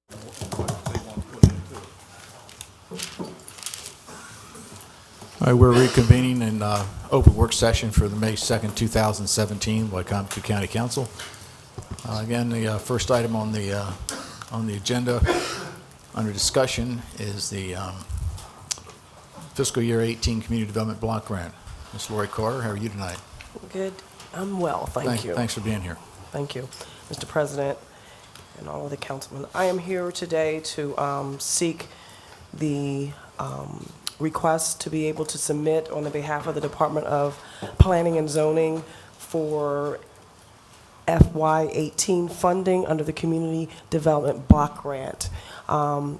what they want to put into it. All right, we're reconvening in open work session for the May 2nd, 2017 Wicomico County Council. Again, the first item on the agenda under discussion is the fiscal year 18 Community Development Block Grant. Ms. Lori Carter, how are you tonight? Good. I'm well, thank you. Thanks for being here. Thank you, Mr. President and all of the councilmen. I am here today to seek the request to be able to submit on the behalf of the Department of Planning and Zoning for FY18 funding under the Community Development Block Grant.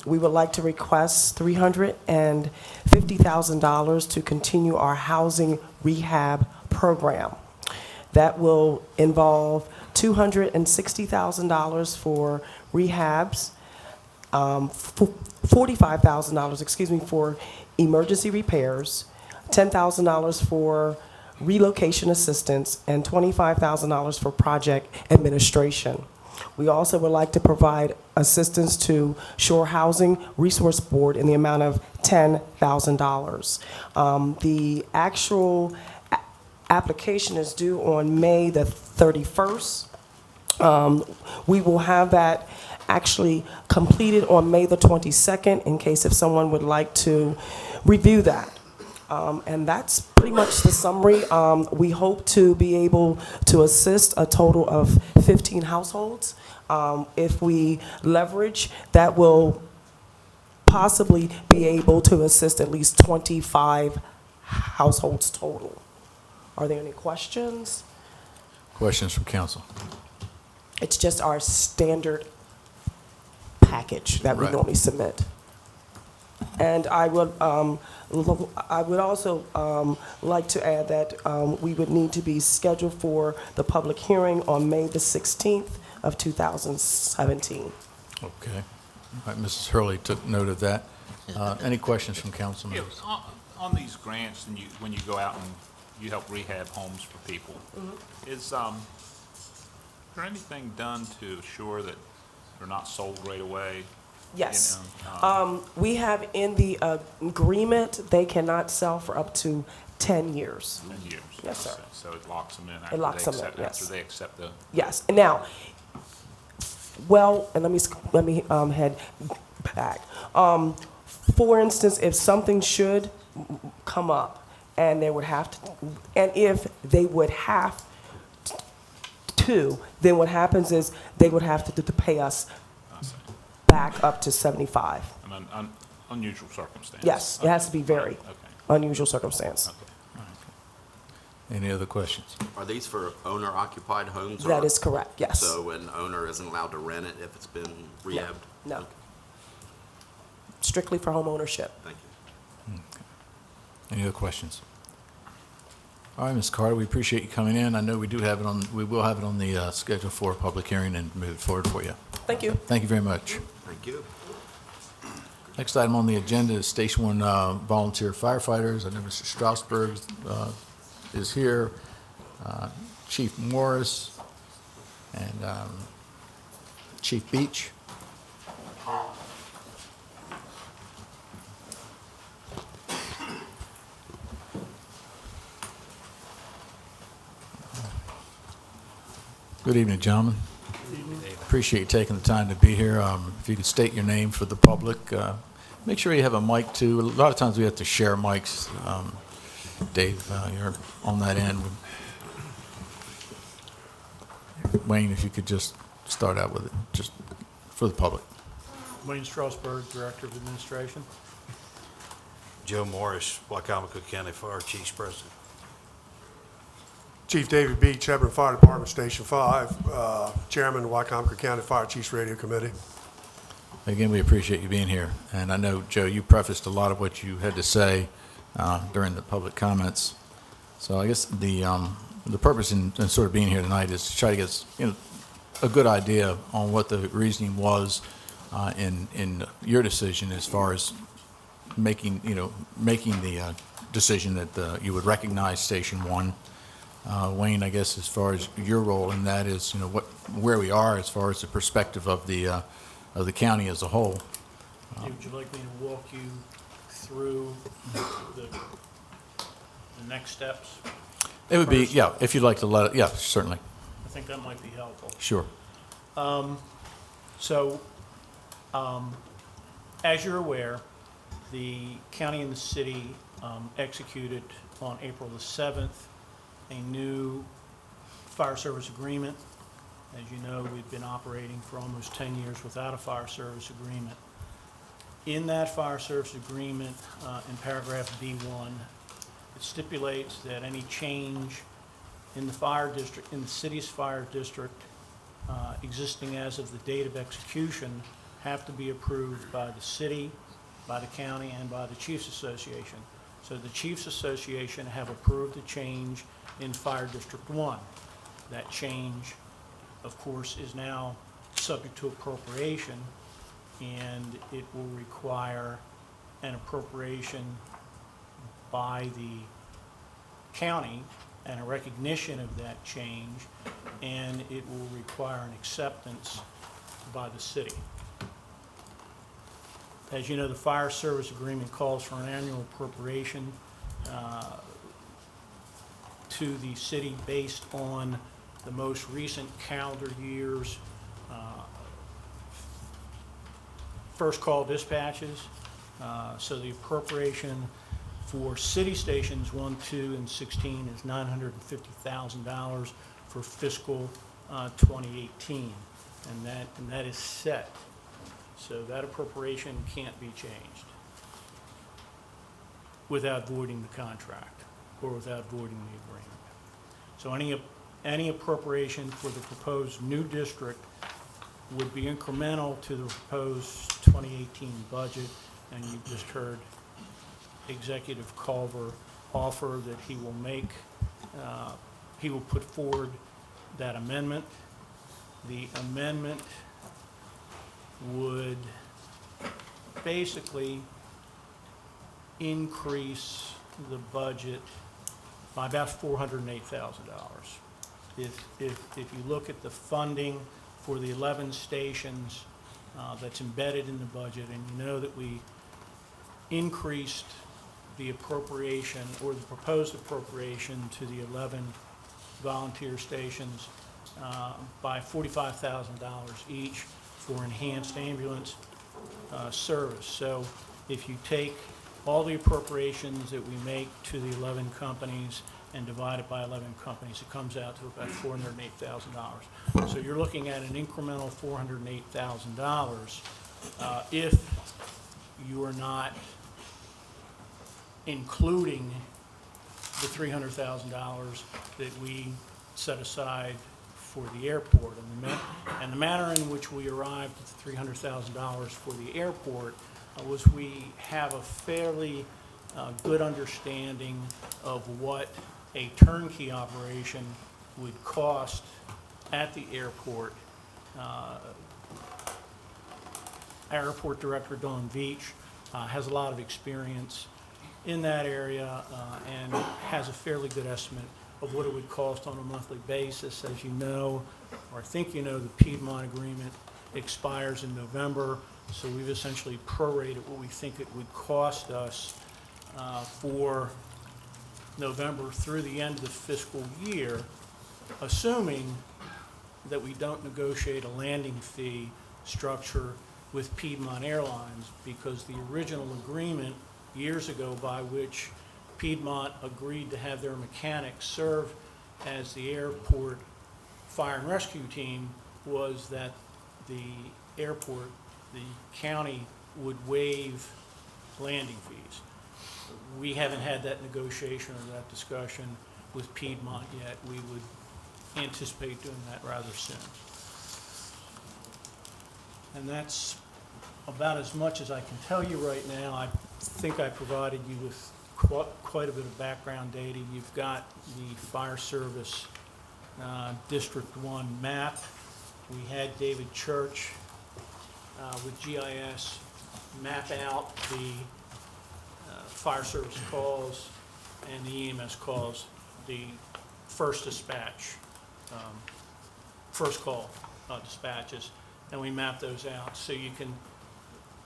We would like to request $350,000 to continue our housing rehab program. That will involve $260,000 for rehabs, $45,000, for emergency repairs, $10,000 for relocation assistance, and $25,000 for project administration. We also would like to provide assistance to Shore Housing Resource Board in the amount of $10,000. The actual application is due on May the 31st. We will have that actually completed on May the 22nd in case if someone would like to review that. And that's pretty much the summary. We hope to be able to assist a total of 15 households. If we leverage, that will possibly be able to assist at least 25 households total. Are there any questions? Questions from council? It's just our standard package that we Right. normally submit. And I would also like to add that we would need to be scheduled for the public hearing on May the 16th of 2017. Okay. All right, Mrs. Hurley took note of that. Any questions from council Yeah, members? on these grants, and when you go out and you help rehab homes for people, is there anything done to assure that they're not sold right away? Yes. You know, We have in the agreement, they cannot sell for up to 10 years. 10 years. Yes, sir. So it locks them in locks them in, after yes. they accept the. Yes. And now, well, and let me head back. For instance, if something should come up and they would have to, and if they would have to, then what happens is they would have to pay us I see. back up to 75. An unusual circumstance. Yes, it has to be very Okay. unusual circumstance. Okay. Any other questions? Are these for owner-occupied homes? That or- is correct, yes. So an owner isn't allowed to rent it if it's been rehabbed? No. Okay, Strictly for home ownership. thank you. Any other questions? All right, Ms. Carter, we appreciate you coming in. I know we will have it on the schedule for a public hearing and move it forward for you. Thank you. Thank you very much. Thank you. Next item on the agenda is Station 1 volunteer firefighters. I know Mr. Strasburg is here, Chief Morris, and Chief Beach. Good evening, gentlemen. Appreciate you taking the time to be here. If you could state your name for the public. Make sure you have a mic, too. A lot of times we have to share mics. Dave, you're on that end. Wayne, if you could just start out with it, just for the public. Wayne Strasburg, Director of Administration. Joe Morris, Wicomico County Fire Chiefs President. Chief David Beach, Hebron Fire Department, Station 5, Chairman of the Wicomico County Fire Chiefs Radio Committee. Again, we appreciate you being here. And I know, Joe, you prefaced a lot of what you had to say during the public comments. So I guess the purpose in sort of being here tonight is to try to get a good idea on what the reasoning was in your decision as far as making the decision that you would recognize Station 1. Wayne, I guess as far as your role in that is, where we are as far as the perspective of the of the county as a whole. Would you like me to walk you through the next steps? It would be, First. yeah, if you'd like to let it, yeah, certainly, I think that might be helpful. sure. So, as you're aware, the county and the city executed on April the 7th a new fire service agreement. As you know, we've been operating for almost 10 years without a fire service agreement. In that fire service agreement, in paragraph B1, it stipulates that any change in the fire district, in the city's fire district, existing as of the date of execution, have to be approved by the city, by the county, and by the Chiefs Association. So the Chiefs Association have approved a change in Fire District 1. That change, of course, is now subject to appropriation, and it will require an appropriation by the county and a recognition of that change, and it will require an acceptance by the city. As you know, the fire service agreement calls for an annual appropriation to the city based on the most recent calendar year's first call dispatches. So the appropriation for city stations 1, 2, and 16 is $950,000 for fiscal 2018, and that is set. So that appropriation can't be changed without voiding the contract or without voiding the agreement. So any appropriation for the proposed new district would be incremental to the proposed 2018 budget, and you've just heard Executive Culver offer that he will make, he will put forward that amendment. The amendment would basically increase the budget by about $408,000. If you look at the funding for the 11 stations that's embedded in the budget, and you know that we increased the appropriation or the proposed appropriation to the 11 volunteer stations by $45,000 each for enhanced ambulance service. So if you take all the appropriations that we make to the 11 companies and divide it by 11 companies, it comes out to about $408,000. So you're looking at an incremental $408,000 if you are not including the $300,000 that we set aside for the airport. And the manner in which we arrived at the $300,000 for the airport was we have a fairly good understanding of what a turnkey operation would cost at the airport. Our airport director, Dawn Veach, has a lot of experience in that area and has a fairly good estimate of what it would cost on a monthly basis. As you know, or I think you know, the Piedmont agreement expires in November, so we've essentially prorated what we think it would cost us for November through the end of the fiscal year, assuming that we don't negotiate a landing fee structure with Piedmont Airlines, because the original agreement years ago by which Piedmont agreed to have their mechanics serve as the airport fire and rescue team was that the airport, the county, would waive landing fees. We haven't had that negotiation or that discussion with Piedmont yet. We would anticipate doing that rather soon. And that's about as much as I can tell you right now. I think I provided you with quite a bit of background data. You've got the Fire Service District 1 map. We had David Church with GIS map out the fire service calls and the EMS calls, the first dispatch, first call dispatches, and we map those out, so you can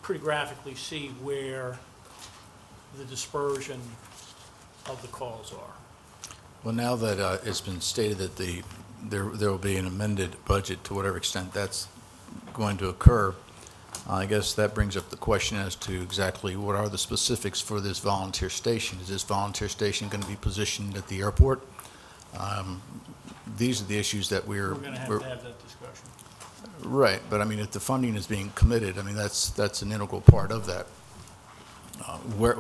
pretty graphically see where the dispersion of the calls are. Well, now that it's been stated that there will be an amended budget to whatever extent that's going to occur, I guess that brings up the question as to exactly what are the specifics for this volunteer station? Is this volunteer station going to be positioned at the airport? These are the issues that We're going to have that discussion. Right, but I mean, if the funding is being committed, I mean, that's an integral part of that. Where,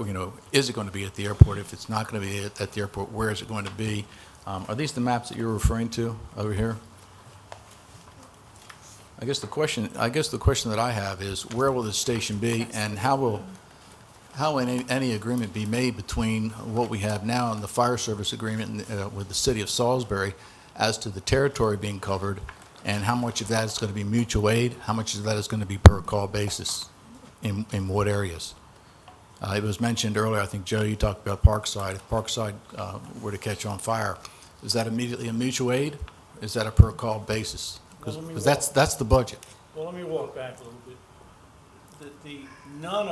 is it going to be at the airport? If it's not going to be at the airport, where is it going to be? Are these the maps that you're referring to over here? I guess the question that I have is, where will this station be, and how will any agreement be made between what we have now in the fire service agreement with the city of Salisbury as to the territory being covered, and how much of that is going to be mutual aid, how much of that is going to be per call basis, in what areas? It was mentioned earlier, I think, Joe, you talked about Parkside. If Parkside were to catch on fire, is that immediately a mutual aid? Is that a per call basis? Because that's the budget. Well, let me walk back a little bit. None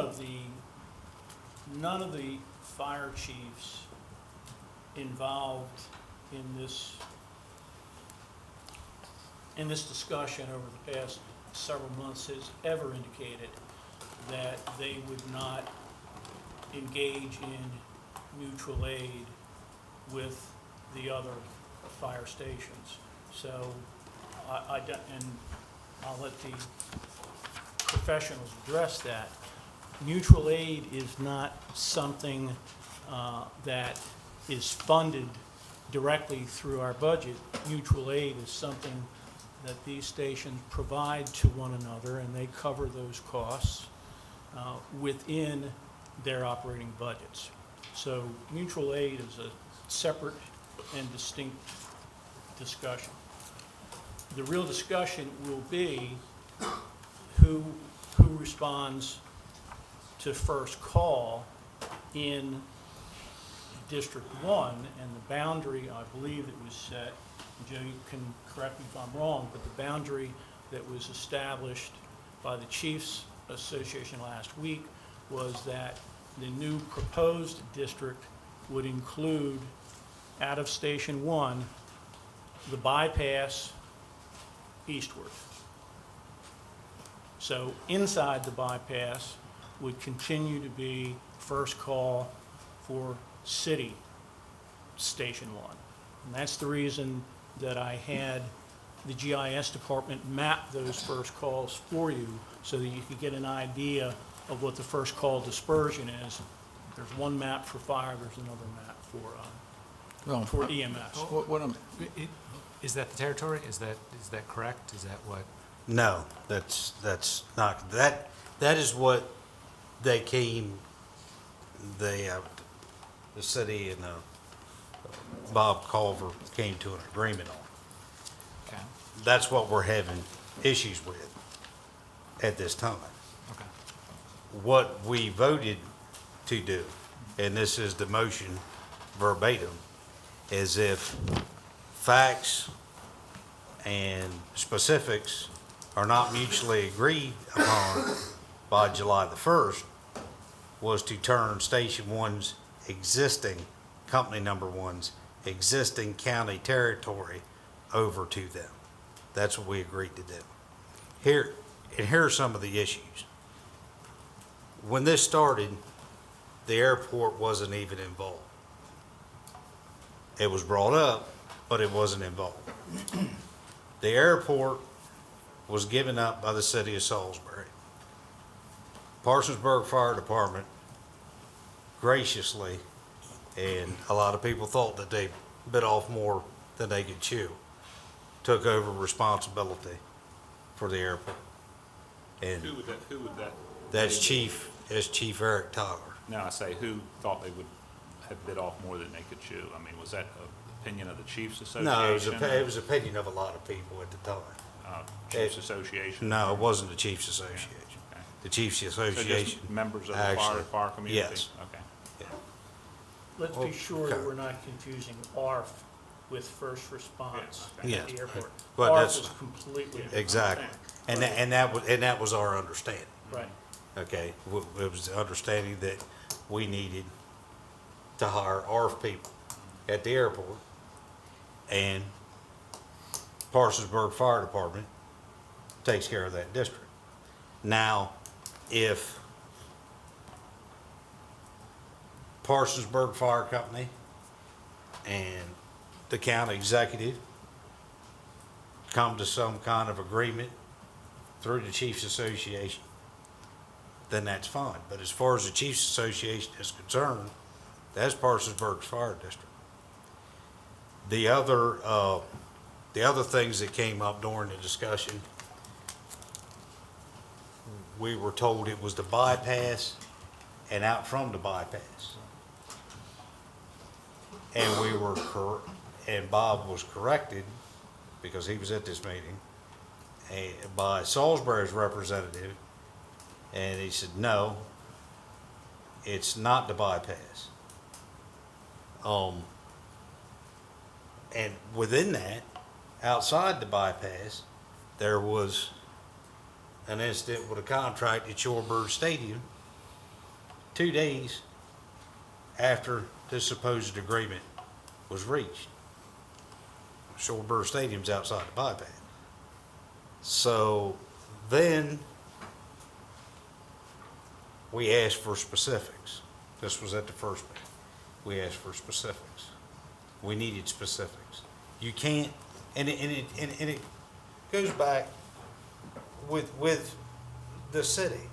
of the fire chiefs involved in this discussion over the past several months has ever indicated that they would not engage in mutual aid with the other fire stations. So and I'll let the professionals address that. Mutual aid is not something that is funded directly through our budget. Mutual aid is something that these stations provide to one another, and they cover those costs within their operating budgets. So mutual aid is a separate and distinct discussion. The real discussion will be who responds to first call in District 1, and the boundary, I believe it was set, Joe, you can correct me if I'm wrong, but the boundary that was established by the Chiefs Association last week was that the new proposed district would include, out of Station 1, the bypass eastward. So inside the bypass would continue to be first call for city Station 1. And that's the reason that I had the GIS department map those first calls for you so that you could get an idea of what the first call dispersion is. There's one map for fire, there's another map for EMS. Is that the territory? Is that correct? Is that what? No, that's not, that is what they came, the city and Bob Culver came to an agreement on. Okay. That's what we're having issues with at this time. Okay. What we voted to do, and this is the motion verbatim, is if facts and specifics are not mutually agreed upon by July the 1st, was to turn Station 1's existing, Company Number 1's existing county territory over to them. That's what we agreed to do. Here are some of the issues. When this started, the airport wasn't even involved. It was brought up, but it wasn't involved. The airport was given up by the city of Salisbury. Parsonsburg Fire Department graciously, and a lot of people thought that they bit off more than they could chew, took over responsibility for the airport. And Who would that? that's Chief Eric Tyler. Now, I say, who thought they would have bit off more than they could chew? I mean, was that an opinion of the Chiefs Association? No, it was opinion of a lot of people at the time. Chiefs Association? No, it wasn't the Chiefs Association. Okay. The Chiefs So Association. just members of the actually, fire community? yes. Okay. Let's be sure Okay. that we're not confusing ARF with first response Yeah, okay. at the airport. But ARF that's- is completely different Exactly. thing. And that was our understanding, Right. okay? It was the understanding that we needed to hire ARF people at the airport, and Parsonsburg Fire Department takes care of that district. Now, if Parsonsburg Fire Company and the county executive come to some kind of agreement through the Chiefs Association, then that's fine. But as far as the Chiefs Association is concerned, that's Parsonsburg's fire district. The other things that came up during the discussion, we were told it was the bypass and out from the bypass. And and Bob was corrected, because he was at this meeting, by Salisbury's representative, and he said, no, it's not the bypass. And within that, outside the bypass, there was an incident with a contract at Shorebird Stadium 2 days after this supposed agreement was reached. Shorebird Stadium's outside the bypass. So then we asked for specifics. This was at the first meeting. We asked for specifics. We needed specifics. You can't, and it goes back with the city.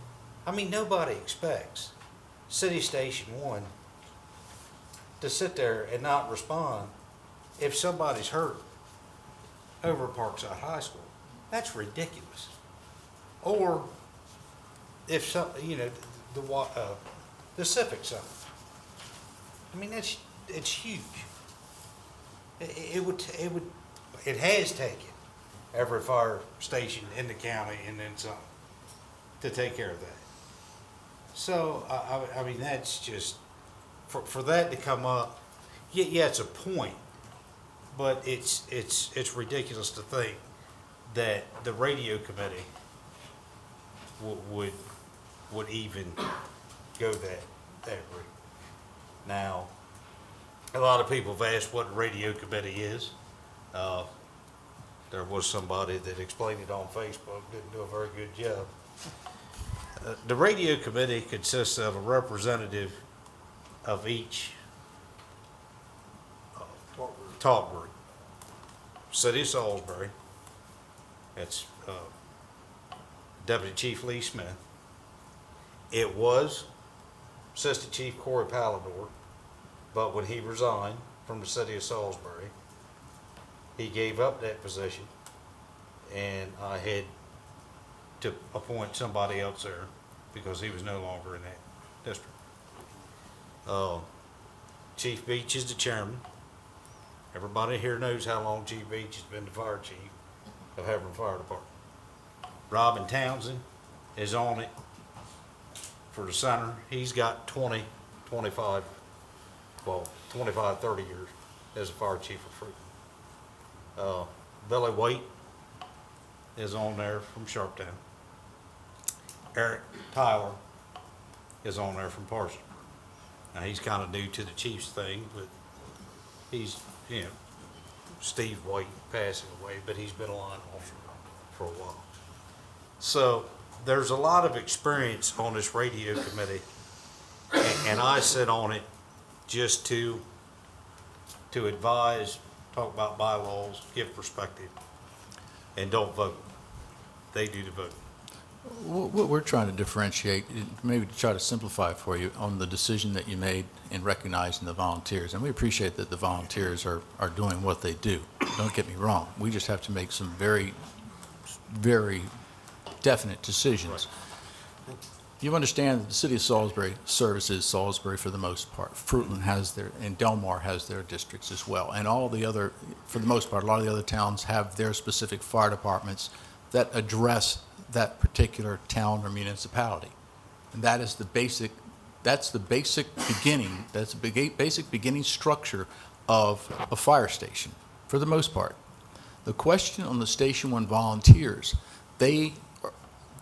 I mean, nobody expects City Station 1 to sit there and not respond if somebody's hurt over at Parkside High School. That's ridiculous. Or if some, the Civic Center. I mean, it's huge. It has taken every fire station in the county and then some to take care of that. So, I mean, that's just, for that to come up, yeah, it's a point, but it's ridiculous to think that the radio committee would even go that route. Now, a lot of people have asked what a radio committee is. There was somebody that explained it on Facebook, didn't do a very good job. The radio committee consists of a representative of each talk group. City of Salisbury, that's Deputy Chief Lee Smith. It was Assistant Chief Corey Pallador, but when he resigned from the City of Salisbury, he gave up that position, and I had to appoint somebody else there because he was no longer in that district. Chief Beach is the chairman. Everybody here knows how long Chief Beach has been the fire chief of Hebron Fire Department. Robin Townsend is on it for the center. He's got 30 years as a fire chief of Fruitland. Billy Waite is on there from Sharptown. Eric Tyler is on there from Parsons. Now, he's kind of new to the Chiefs thing, but he's, Steve White passing away, but he's been a line officer for a while. So there's a lot of experience on this radio committee, and I sit on it just to advise, talk about bylaws, give perspective, and don't vote. They do the vote. What we're trying to differentiate, maybe to try to simplify for you on the decision that you made in recognizing the volunteers. And we appreciate that the volunteers are doing what they do. Don't get me wrong. We just have to make some very, very definite decisions. You understand that the city of Salisbury services Salisbury for the most part. Fruitland has their, and Delmar has their districts as well. And all the other, for the most part, a lot of the other towns have their specific fire departments that address that particular town or municipality. And that is the basic, that's the basic beginning, that's the basic beginning structure of a fire station, for the most part. The question on the Station 1 volunteers, they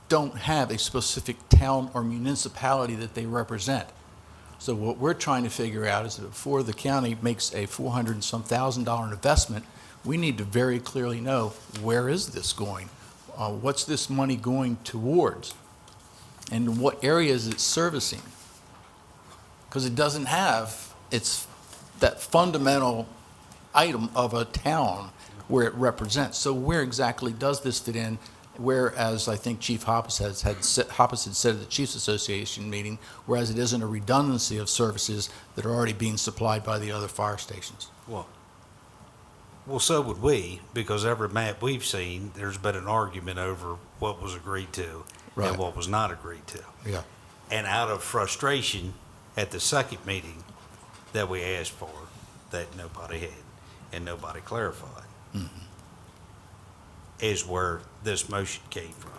don't have a specific town or municipality that they represent. So what we're trying to figure out is that before the county makes a $400 and some thousand investment, we need to very clearly know, where is this going? What's this money going towards? And what area is it servicing? Because it doesn't have that fundamental item of a town where it represents. So where exactly does this fit in? Whereas I think Chief Hoppus had said at the Chiefs Association meeting, whereas it isn't a redundancy of services that are already being supplied by the other fire stations. Well, so would we, because every map we've seen, there's been an argument over what was agreed to Right. and what was not agreed to. Yeah. And out of frustration at the second meeting that we asked for, that nobody had and nobody clarified, is where this motion came from.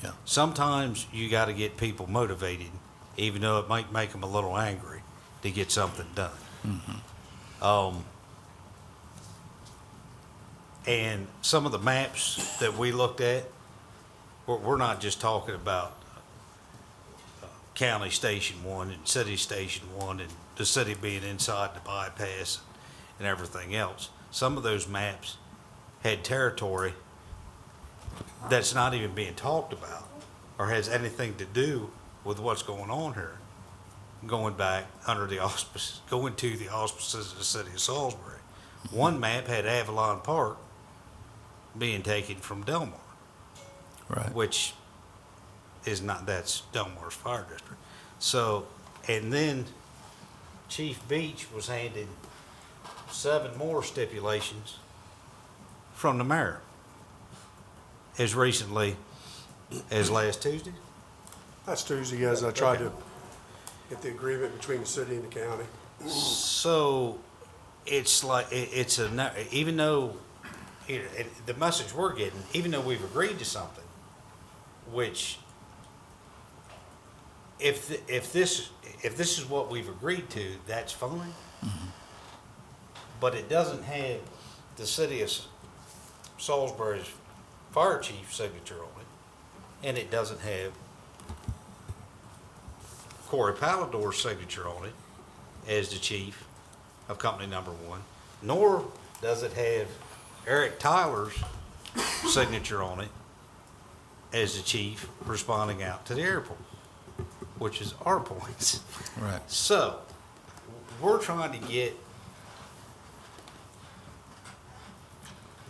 Yeah. Sometimes you got to get people motivated, even though it might make them a little angry, to get something done. And some of the maps that we looked at, we're not just talking about County Station 1 and City Station 1 and the city being inside the bypass and everything else. Some of those maps had territory that's not even being talked about or has anything to do with what's going on here, going back under the auspices, going to the auspices of the city of Salisbury. One map had Avalon Park being taken from Delmar, Right. which is not, that's Delmar's fire district. So, and then Chief Beach was handed 7 more stipulations from the mayor as recently as last Tuesday. That's Tuesday, as I tried to get the agreement between the city and the county. So it's like, even though, the message we're getting, even though we've agreed to something, which if this is what we've agreed to, that's fine. But it doesn't have the city of Salisbury's fire chief's signature on it, and it doesn't have Corey Pallador's signature on it as the chief of company number 1, nor does it have Eric Tyler's signature on it as the chief responding out to the airport, which is our points. Right. So, we're trying to get,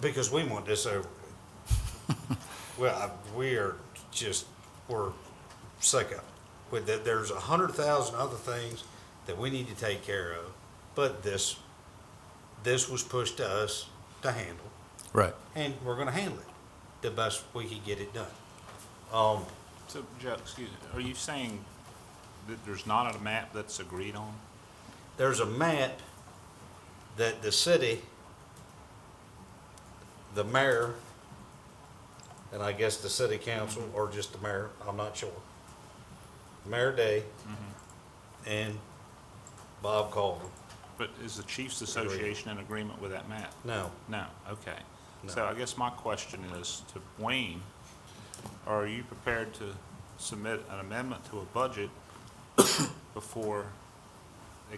because we want this over with. Well, we're sick of it. There's 100,000 other things that we need to take care of, but this was pushed to us to handle, Right. and we're gonna handle it the best we can get it done. So, Joe, excuse me, are you saying that there's not a map that's agreed on? There's a map that the city, the mayor, and I guess the city council, or just the mayor, I'm not sure. Mayor Day and Bob Calder. But is the Chiefs Association in agreement with that map? No, No, okay. No. So I guess my question is to Wayne, are you prepared to submit an amendment to a budget before they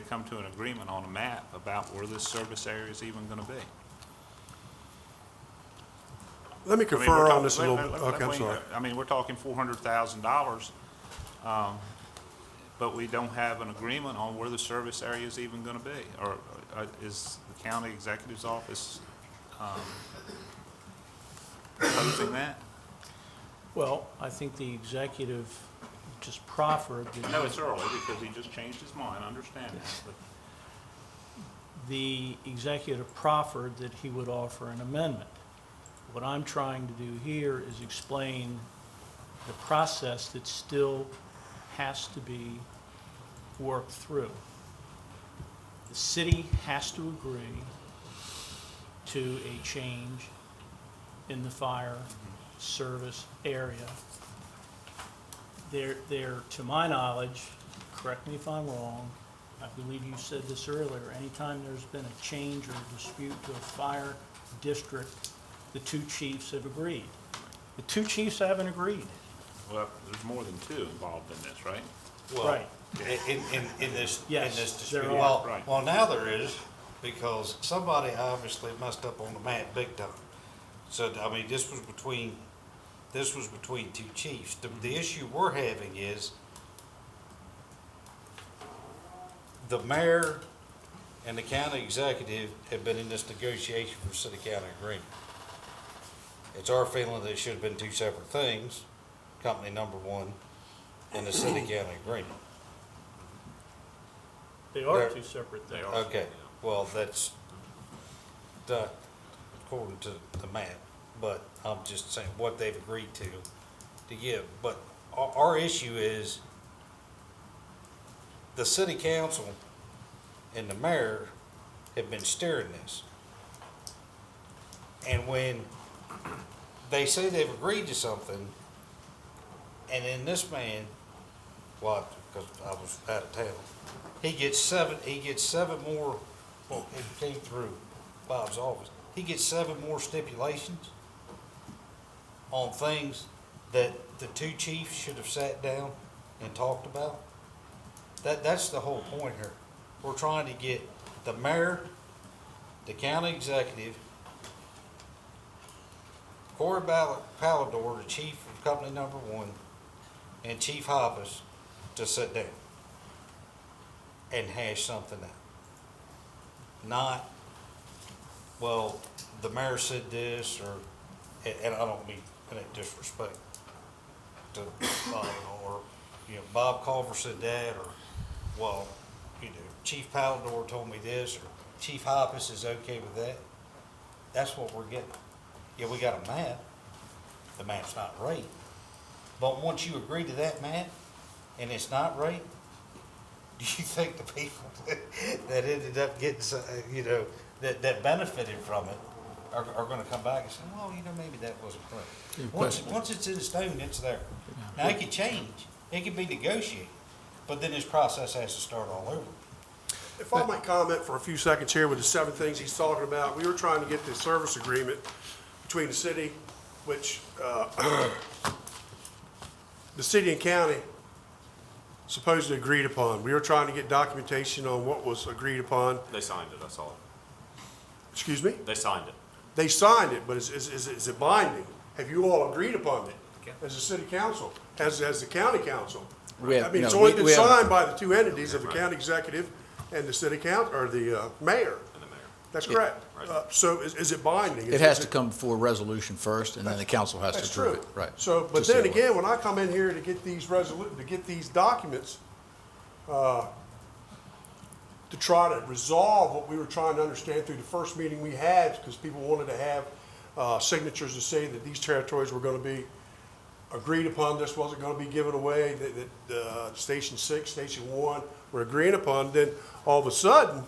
come to an agreement on a map about where this service area is even gonna be? Let me I mean, confer we're on this a talking- little, okay, I'm Wayne, sorry. I mean, we're talking $400,000, but we don't have an agreement on where the service area is even gonna be. Or is the county executive's office proposing that? Well, I think the executive just proffered I that know it's early because he just changed his mind, I understand that, but the executive proffered that he would offer an amendment. What I'm trying to do here is explain the process that still has to be worked through. The city has to agree to a change in the fire service area. There, to my knowledge, correct me if I'm wrong, I believe you said this earlier, anytime there's been a change or a dispute to a fire district, the 2 chiefs have agreed. The two chiefs haven't agreed. Well, there's more than two involved in this, right? Well, Right. in this Yes, dispute. there are. Well, Right. well, now there is, because somebody obviously messed up on the map big time. So, I mean, this was between two chiefs. The issue we're having is the mayor and the county executive have been in this negotiation for city-county agreement. It's our feeling that it should have been two separate things, company number one and the city-county agreement. They are There- two separate things. Okay, well, that's done according to the map, but I'm just saying what they've agreed to give. But our issue is the city council and the mayor have been steering this. And when they say they've agreed to something, and then this man, well, because I was out of town, he gets seven more, well, it came through Bob's office, he gets 7 more stipulations on things that the two chiefs should have sat down and talked about. That's the whole point here. We're trying to get the mayor, the county executive, Corey Palador, the chief of company number one, and Chief Hoppus to sit down and hash something out. Not, well, the mayor said this, or, and I don't mean any disrespect to Bob, or, Bob Culver said that, or, well, Chief Palador told me this, or Chief Hoppus is okay with that. That's what we're getting. Yeah, we got a map. The map's not right. But once you agree to that map, and it's not right, do you think the people that ended up getting, that benefited from it are gonna come back and say, well, maybe that wasn't right? Once it's in stone, it's there. Now, it could change. It could be negotiated. But then this process has to start all over. If I might comment for a few seconds here with the 7 things he's talking about, we were trying to get this service agreement between the city, which the city and county supposedly agreed upon. We were trying to get documentation on what was agreed upon. They signed it, I saw it. Excuse me? They signed it. They signed it, but is it binding? Have you all agreed upon it as a city council, as the county council? I mean, it's only been signed by the two entities of the county executive and the city council, or the mayor. And the mayor. That's correct. Right. So is it binding? It has to come before resolution first, and then the council has to That's approve true. it, right. So, but Just then the way. again, when I come in here to get these to get these documents, to try to resolve what we were trying to understand through the first meeting we had, because people wanted to have signatures to say that these territories were gonna be agreed upon, this wasn't gonna be given away, that Station 6, Station 1 were agreeing upon, then all of a sudden,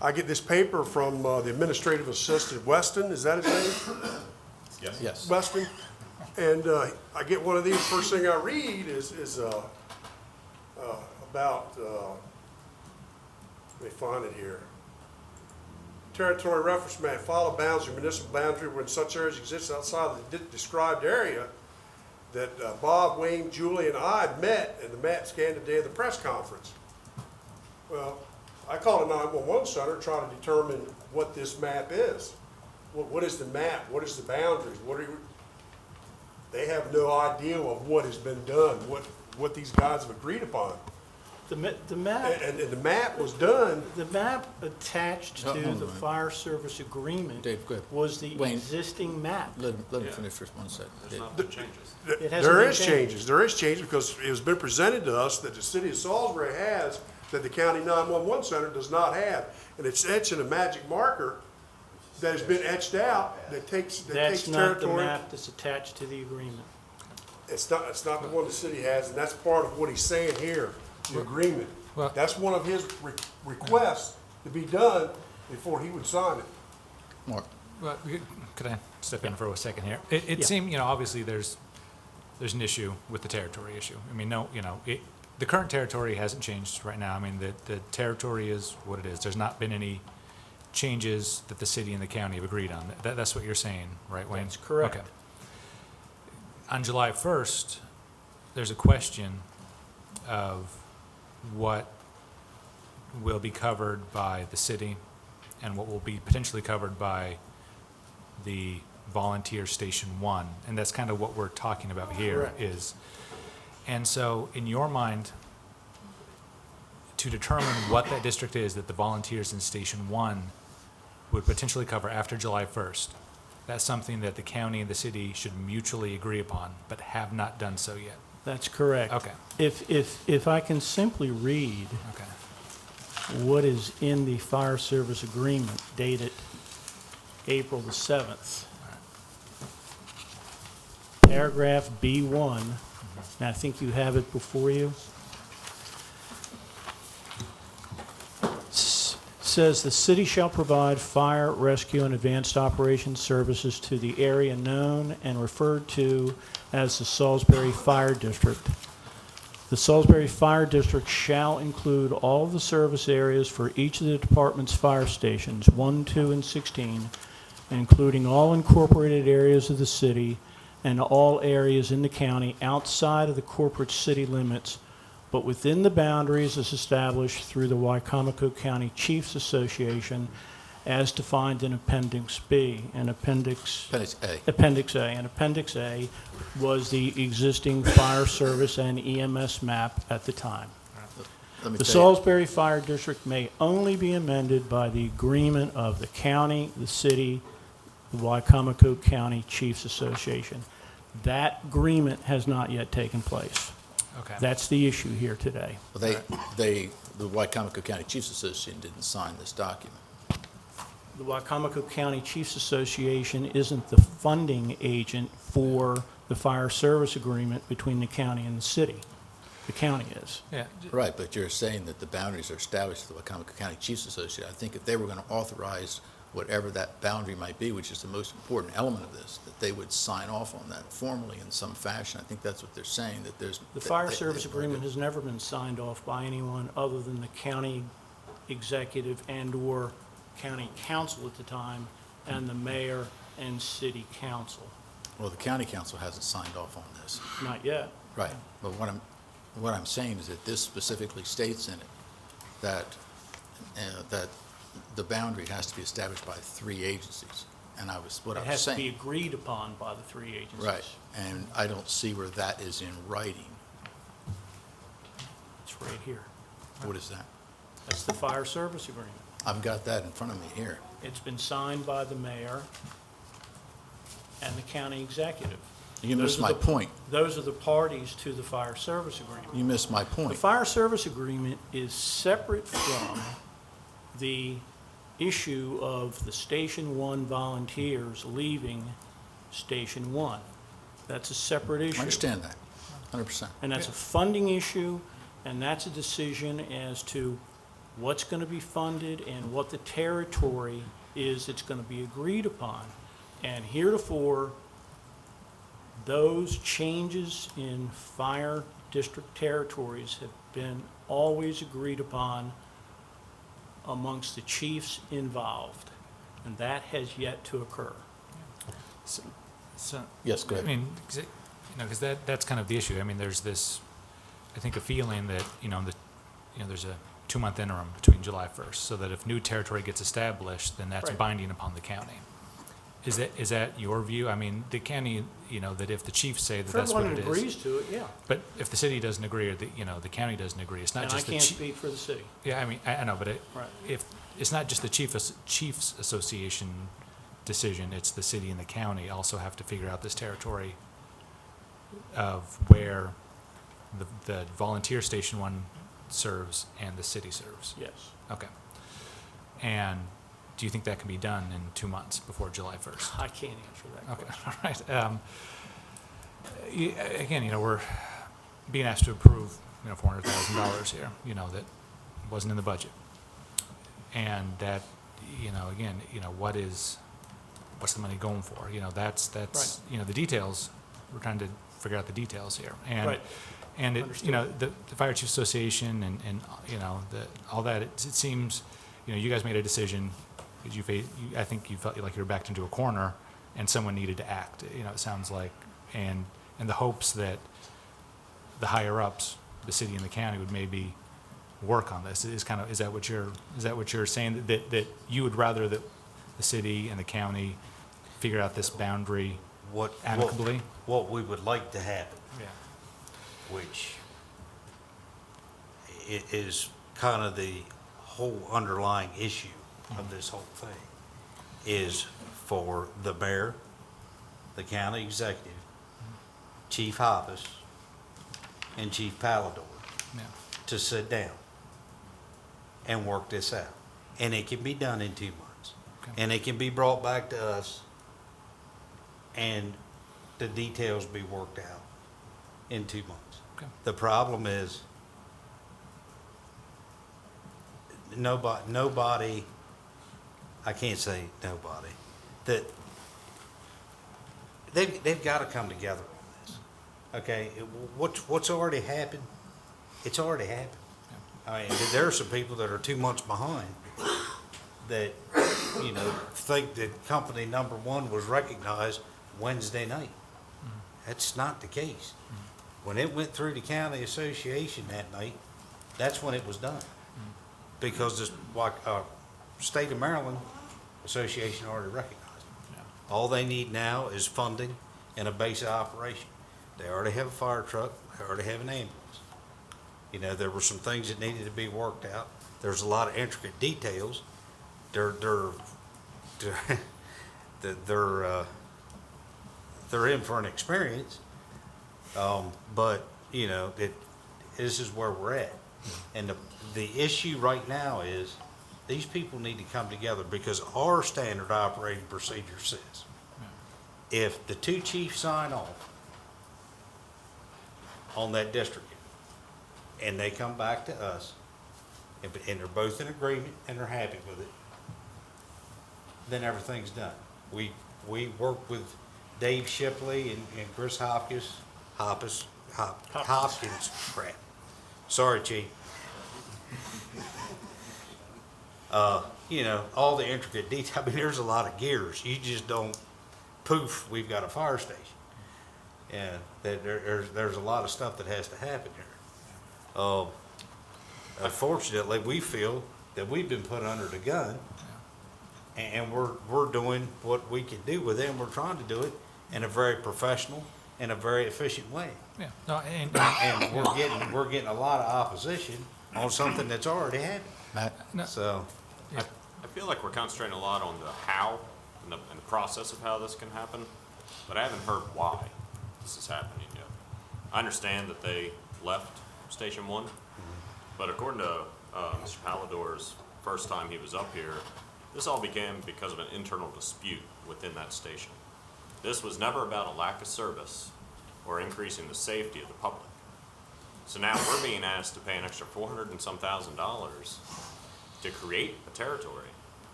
I get this paper from the administrative assistant, Weston, is that his name? Yes. Weston, and I get one of these, first thing I read is about, let me find it here. Territory reference map, follow bounds or municipal boundary when such areas exist outside of the described area that Bob, Wayne, Julie, and I met, and the map scanned the day of the press conference. Well, I called a 911 center trying to determine what this map is. What is the map? What is the boundaries? They have no idea of what has been done, what these guys have agreed upon. The map, And the map was done, the map attached Hold to on, the man. fire service agreement Dave, go ahead. was the Wayne. existing map. Let him finish for 1 second. There's not been changes. It hasn't there been is changed. changes. There is changes because it has been presented to us that the city of Salisbury has that the county 911 center does not have. And it's etched in a magic marker that has been etched out that takes That's not the territory. map that's attached to the agreement. It's not the one the city has, and that's part of what he's saying here, the agreement. Well- That's one of his requests to be done before he would sign it. Mark, Well, could I step in for a second here? It Yeah. seemed, obviously there's an issue with the territory issue. I mean, the current territory hasn't changed right now. I mean, the territory is what it is. There's not been any changes that the city and the county have agreed on. That's what you're saying, right, Wayne? That's correct. Okay. On July 1st, there's a question of what will be covered by the city and what will be potentially covered by the volunteer Station 1. And that's kind of what we're talking about here Correct. is. And so in your mind, to determine what that district is that the volunteers in Station 1 would potentially cover after July 1st, that's something that the county and the city should mutually agree upon, but have not done so yet. That's correct. Okay. If I can simply read Okay. what is in the fire service agreement dated April the 7th. Paragraph B1, and I think you have it before you. Says the city shall provide fire, rescue, and advanced operations services to the area known and referred to as the Salisbury Fire District. The Salisbury Fire District shall include all of the service areas for each of the department's fire stations, 1, 2, and 16, including all incorporated areas of the city and all areas in the county outside of the corporate city limits, but within the boundaries as established through the Wicomico County Chiefs Association as defined in Appendix B. And Appendix A. Appendix A. And Appendix A was the existing fire service and EMS map at the time. Let me The tell you, Salisbury Fire District may only be amended by the agreement of the county, the city, the Wicomico County Chiefs Association. That agreement has not yet taken place. Okay. That's the issue here today. well, the Wicomico County Chiefs Association didn't sign this document. The Wicomico County Chiefs Association isn't the funding agent for the fire service agreement between the county and the city. The county is. Yeah. Right, but you're saying that the boundaries are established with the Wicomico County Chiefs Association. I think if they were going to authorize whatever that boundary might be, which is the most important element of this, that they would sign off on that formally in some fashion. I think that's what they're saying, that there's... The fire service agreement has never been signed off by anyone other than the county executive and/or county council at the time, and the mayor and city council. Well, the county council hasn't signed off on this. Not yet. Right, but what I'm saying is that this specifically states in it that the boundary has to be established by 3 agencies. And what I It was has to be saying, agreed upon by the 3 agencies. right, and I don't see where that is in writing. It's right here. What is that? That's the fire service agreement. I've got that in front of me here. It's been signed by the mayor and the county executive. You Those missed are my the- point. Those are the parties to the fire service agreement. You missed my The point. fire service agreement is separate from the issue of the Station 1 volunteers leaving Station 1. That's a separate issue. I understand that, 100%. And that's a funding issue, and that's a decision as to what's going to be funded and what the territory is that's going to be agreed upon. And heretofore, those changes in fire district territories have been always agreed upon amongst the chiefs involved, and that has yet to occur. So, Yes, go I ahead. mean, because that's kind of the issue. I mean, there's this, I think, a feeling that, there's a 2-month interim between July 1st, so that if new territory gets established, then that's Right. binding upon the county. Is that your view? I mean, the county, that if the chiefs say that If that's what everyone it is. agrees to it, yeah. But if the city doesn't agree, or the county doesn't agree, it's not And I just the can't chief. speak for the city. Yeah, I mean, I know, but Right. if, it's not just the Chiefs Association decision, it's the city and the county also have to figure out this territory of where the volunteer Station 1 serves and the city serves. Yes. Okay. And do you think that can be done in 2 months before July 1st? I can't answer that Okay, question. all right. Again, we're being asked to approve, $400,000 here, that wasn't in the budget. And that, again, what's the money going for? That's, Right. the details, we're trying to figure out the details here. And, Right. and it, Understood. the Fire Chiefs Association and all that, it seems, you guys made a decision because I think you felt like you were backed into a corner and someone needed to act, it sounds like, and the hopes that the higher ups, the city and the county, would maybe work on this. Is that what you're saying, that you would rather that the city and the county figure out this boundary amicably? What we would like to happen, Yeah. which is kind of the whole underlying issue of this whole thing, is for the mayor, the county executive, Chief Hoppus, and Chief Pallador Yeah. to sit down and work this out. And it can be done in 2 months. Okay. And it can be brought back to us and the details be worked out in 2 months. Okay. The problem is nobody, I can't say nobody, that they've got to come together on this. Okay, what's already happened, it's already happened. I mean, there are some people that are 2 months behind that, think that company number one was recognized Wednesday night. That's not the case. When it went through the county association that night, that's when it was done. Because this, state of Maryland Association already recognized it. Yeah. All they need now is funding and a base of operation. They already have a fire truck, they already have an ambulance. There were some things that needed to be worked out. There's a lot of intricate details. They're in for an experience. But, this is where we're at. And the issue right now is these people need to come together, because our standard operating procedure says if the two chiefs sign off on that district and they come back to us and they're both in agreement and they're happy with it, then everything's done. We work with Dave Shipley and Chris Hopkins, crap. Sorry, Chief. All the intricate detail. I mean, there's a lot of gears. You just don't, poof, we've got a fire station. And there's a lot of stuff that has to happen here. Unfortunately, we feel that we've been put under the gun, and we're doing what we can do with it, and we're trying to do it in a very professional and a very efficient way. Yeah. No, and And we're getting a lot of opposition on something that's already happened. no, So, I feel like we're concentrating a lot on the how and the process of how this can happen, but I haven't heard why this is happening yet. I understand that they left Station 1, but according to Mr. Pallador's first time he was up here, this all began because of an internal dispute within that station. This was never about a lack of service or increasing the safety of the public. So now we're being asked to pay an extra $400 and some thousand to create a territory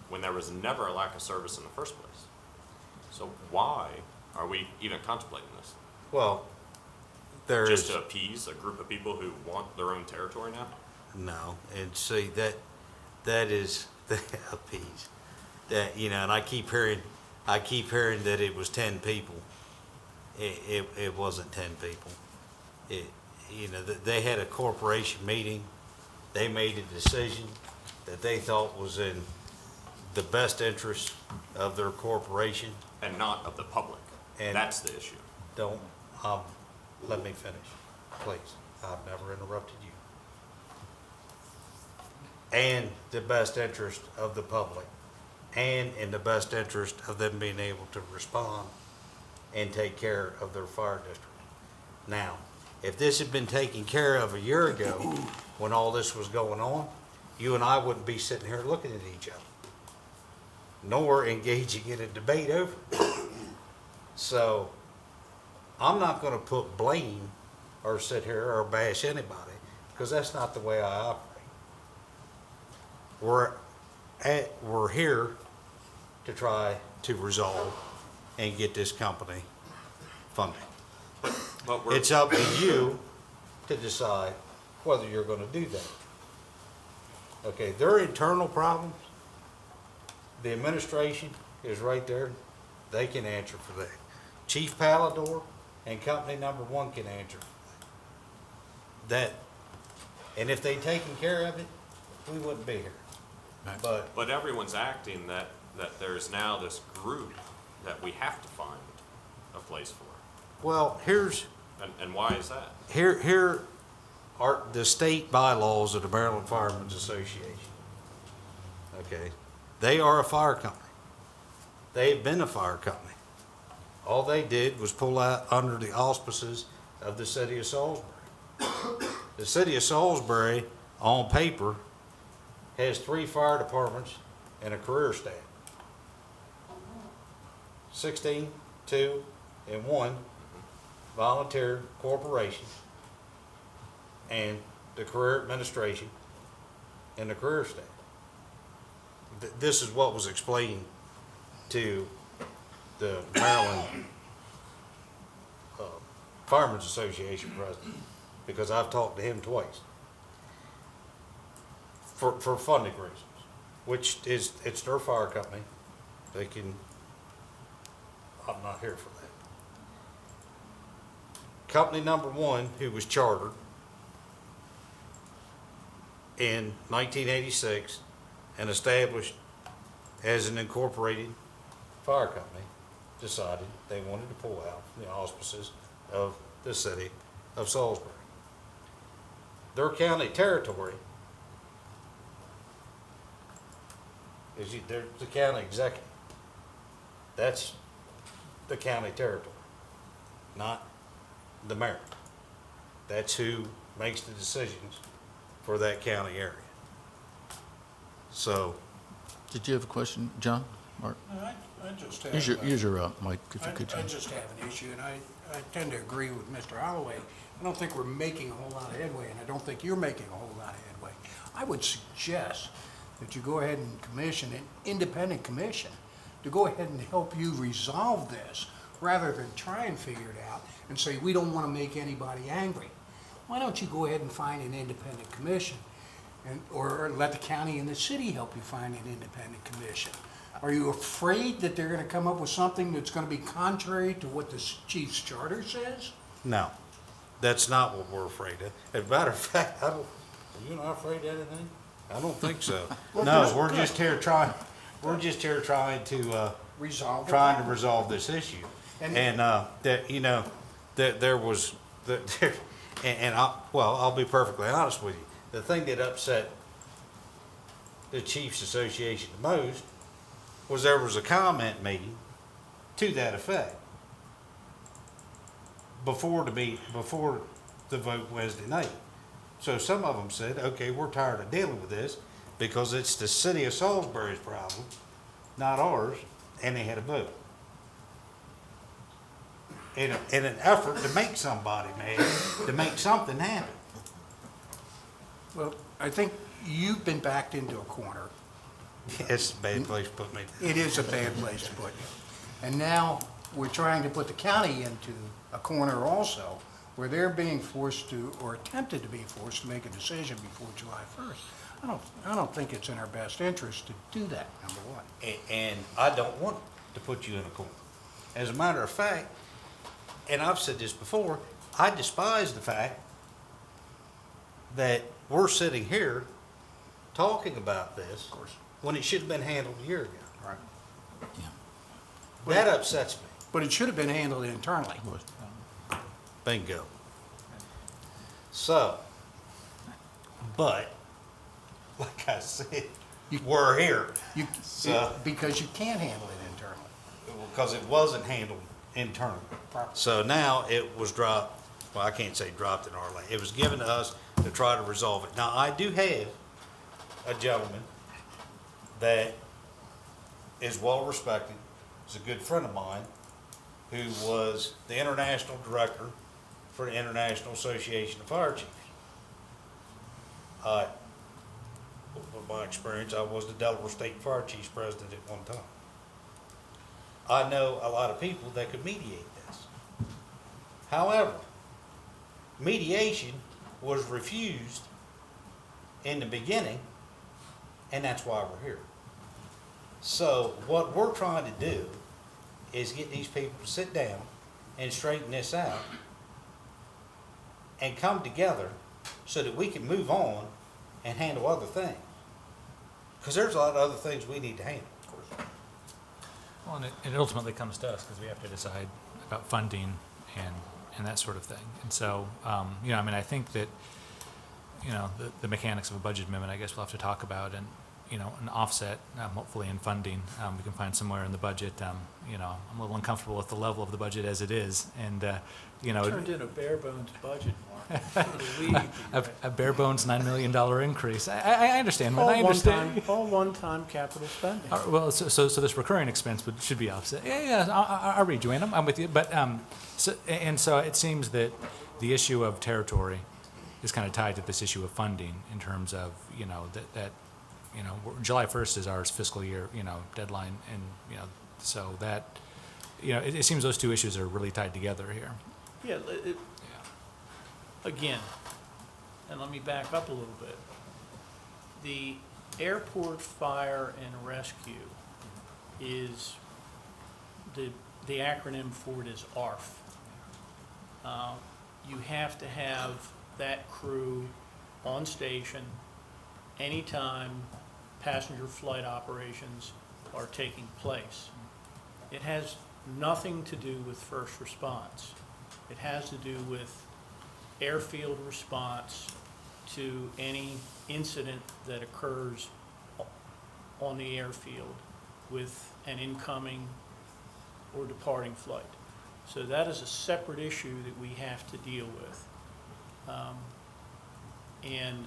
when there was never a lack of service in the first place. So why are we even contemplating this? well, there Just is, to appease a group of people who want their own territory now? no, and see, that is, appease. That, and I keep hearing that it was 10 people. It wasn't 10 people. They had a corporation meeting. They made a decision that they thought was in the best interest of their corporation. And not of the public. And- That's the issue. Don't, let me finish, please. I've never interrupted you. And the best interest of the public, and in the best interest of them being able to respond and take care of their fire district. Now, if this had been taken care of a year ago, when all this was going on, you and I wouldn't be sitting here looking at each other, nor engaging in a debate over it. So, I'm not gonna put blame or sit here or bash anybody, because that's not the way I operate. We're here to try to resolve and get this company funding. But we're, It's up to you to decide whether you're gonna do that. Okay, their internal problems, The administration is right there. They can answer for that. Chief Palador and company number one can answer for that. And if they'd taken care of it, we wouldn't be here. Right. But everyone's acting that there's now this group that we have to find a place for. well, And why is that? here are the state bylaws of the Maryland Firemen's Association. Okay, they are a fire company. They've been a fire company. All they did was pull out under the auspices of the city of Salisbury. The city of Salisbury, on paper, has 3 fire departments and a career staff. 16, 2, and 1 volunteer corporations, and the career administration and the career staff. This is what was explained to the Maryland Firemen's Association president, because I've talked to him twice. For funding reasons, which is, it's their fire company. They can, I'm not here for that. Company number one, who was chartered in 1986 and established as an incorporated fire company, decided they wanted to pull out the auspices of the city of Salisbury. Their county territory is they're the county executive. That's the county territory, not the mayor. That's who makes the decisions for that county area. So, Did you have a question, John? Mark? I just have. Use your mic if you could. I just have an issue, and I tend to agree with Mr. Holloway. I don't think we're making a whole lot of headway, and I don't think you're making a whole lot of headway. I would suggest that you go ahead and commission an independent commission to go ahead and help you resolve this, rather than try and figure it out and say, we don't want to make anybody angry. Why don't you go ahead and find an independent commission, or let the county and the city help you find an independent commission? Are you afraid that they're going to come up with something that's going to be contrary to what the chief's charter says? no, that's not what we're afraid of. As a matter of fact, are you not afraid of anything? I don't think so. No, we're just here trying to, Resolve it? trying to resolve this issue. And, that, you know, that there was, I'll be perfectly honest with you. The thing that upset the Chiefs Association the most was there was a comment made to that effect before the vote Wednesday night. So some of them said, okay, we're tired of dealing with this because it's the city of Salisbury's problem, not ours, and they had a vote. In an effort to make somebody mad, to make something happen. Well, I think you've been backed into a corner. It's a bad place to put me. It is a bad place to put you. And now we're trying to put the county into a corner also, where they're being forced to, or attempted to be forced to make a decision before July 1st. I don't think it's in our best interest to do that, number one. And I don't want to put you in a corner. As a matter of fact, and I've said this before, I despise the fact that we're sitting here talking about this when it should have been handled a year ago. Right. That upsets me. But it should have been handled internally. Bingo. So, but, like I said, we're here. Because you can't handle it internally. Because it wasn't handled internally. So now it was dropped, well, I can't say dropped in our lap. It was given to us to try to resolve it. Now, I do have a gentleman that is well-respected, is a good friend of mine, who was the international director for the International Association of Fire Chiefs. With my experience, I was the Delaware State Fire Chiefs president at one time. I know a lot of people that could mediate this. However, mediation was refused in the beginning, and that's why we're here. So what we're trying to do is get these people to sit down and straighten this out and come together so that we can move on and handle other things. Because there's a lot of other things we need to handle. Well, and it ultimately comes to us because we have to decide about funding and that sort of thing. And so, you know, I mean, I think that, you know, the mechanics of a budget amendment, I guess we'll have to talk about, and, you know, an offset, hopefully in funding, we can find somewhere in the budget. You know, I'm a little uncomfortable with the level of the budget as it is, and, you know. Turned in a bare bones budget, Mark. Believe you, right? A bare bones $9 million increase. I understand, man. I All understand. all one-time capital spending. Well, so this recurring expense should be offset. Yeah, I'll read you in. I'm with you. But so it seems that the issue of territory is kind of tied to this issue of funding in terms of, you know, that you know, July 1st is our fiscal year, you know, deadline, and, you know, so that, you know, it seems those two issues are really tied together here. Yeah, again, and let me back up a little bit. The airport fire and rescue is, the acronym for it is ARF. You have to have that crew on station anytime passenger flight operations are taking place. It has nothing to do with first response. It has to do with airfield response to any incident that occurs on the airfield with an incoming or departing flight. So that is a separate issue that we have to deal with. And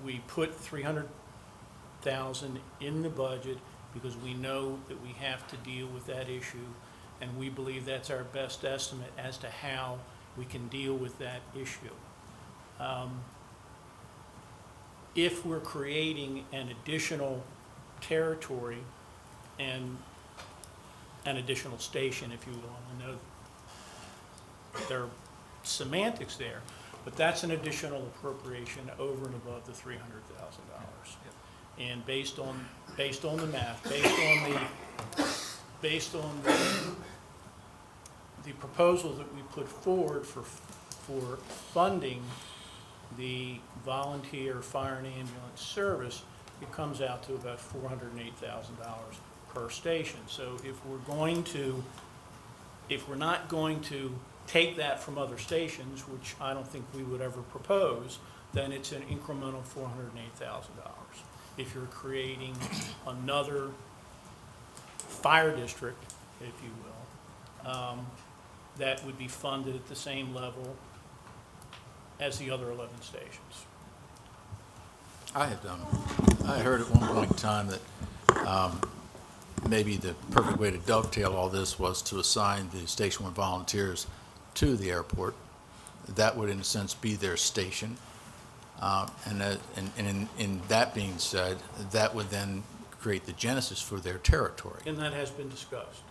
we put $300,000 in the budget because we know that we have to deal with that issue, and we believe that's our best estimate as to how we can deal with that issue. If we're creating an additional territory and an additional station, if you will, I know there are semantics there, but that's an additional appropriation over and above the $300,000. And based on the math, based on the proposal that we put forward for funding the volunteer fire and ambulance service, it comes out to about $408,000 per station. So if we're not going to take that from other stations, which I don't think we would ever propose, then it's an incremental $408,000. If you're creating another fire district, if you will, that would be funded at the same level as the other 11 stations. I heard at one point in time that maybe the perfect way to dovetail all this was to assign the Station 1 volunteers to the airport. That would, in a sense, be their station. And in that being said, that would then create the genesis for their territory. And that has been discussed.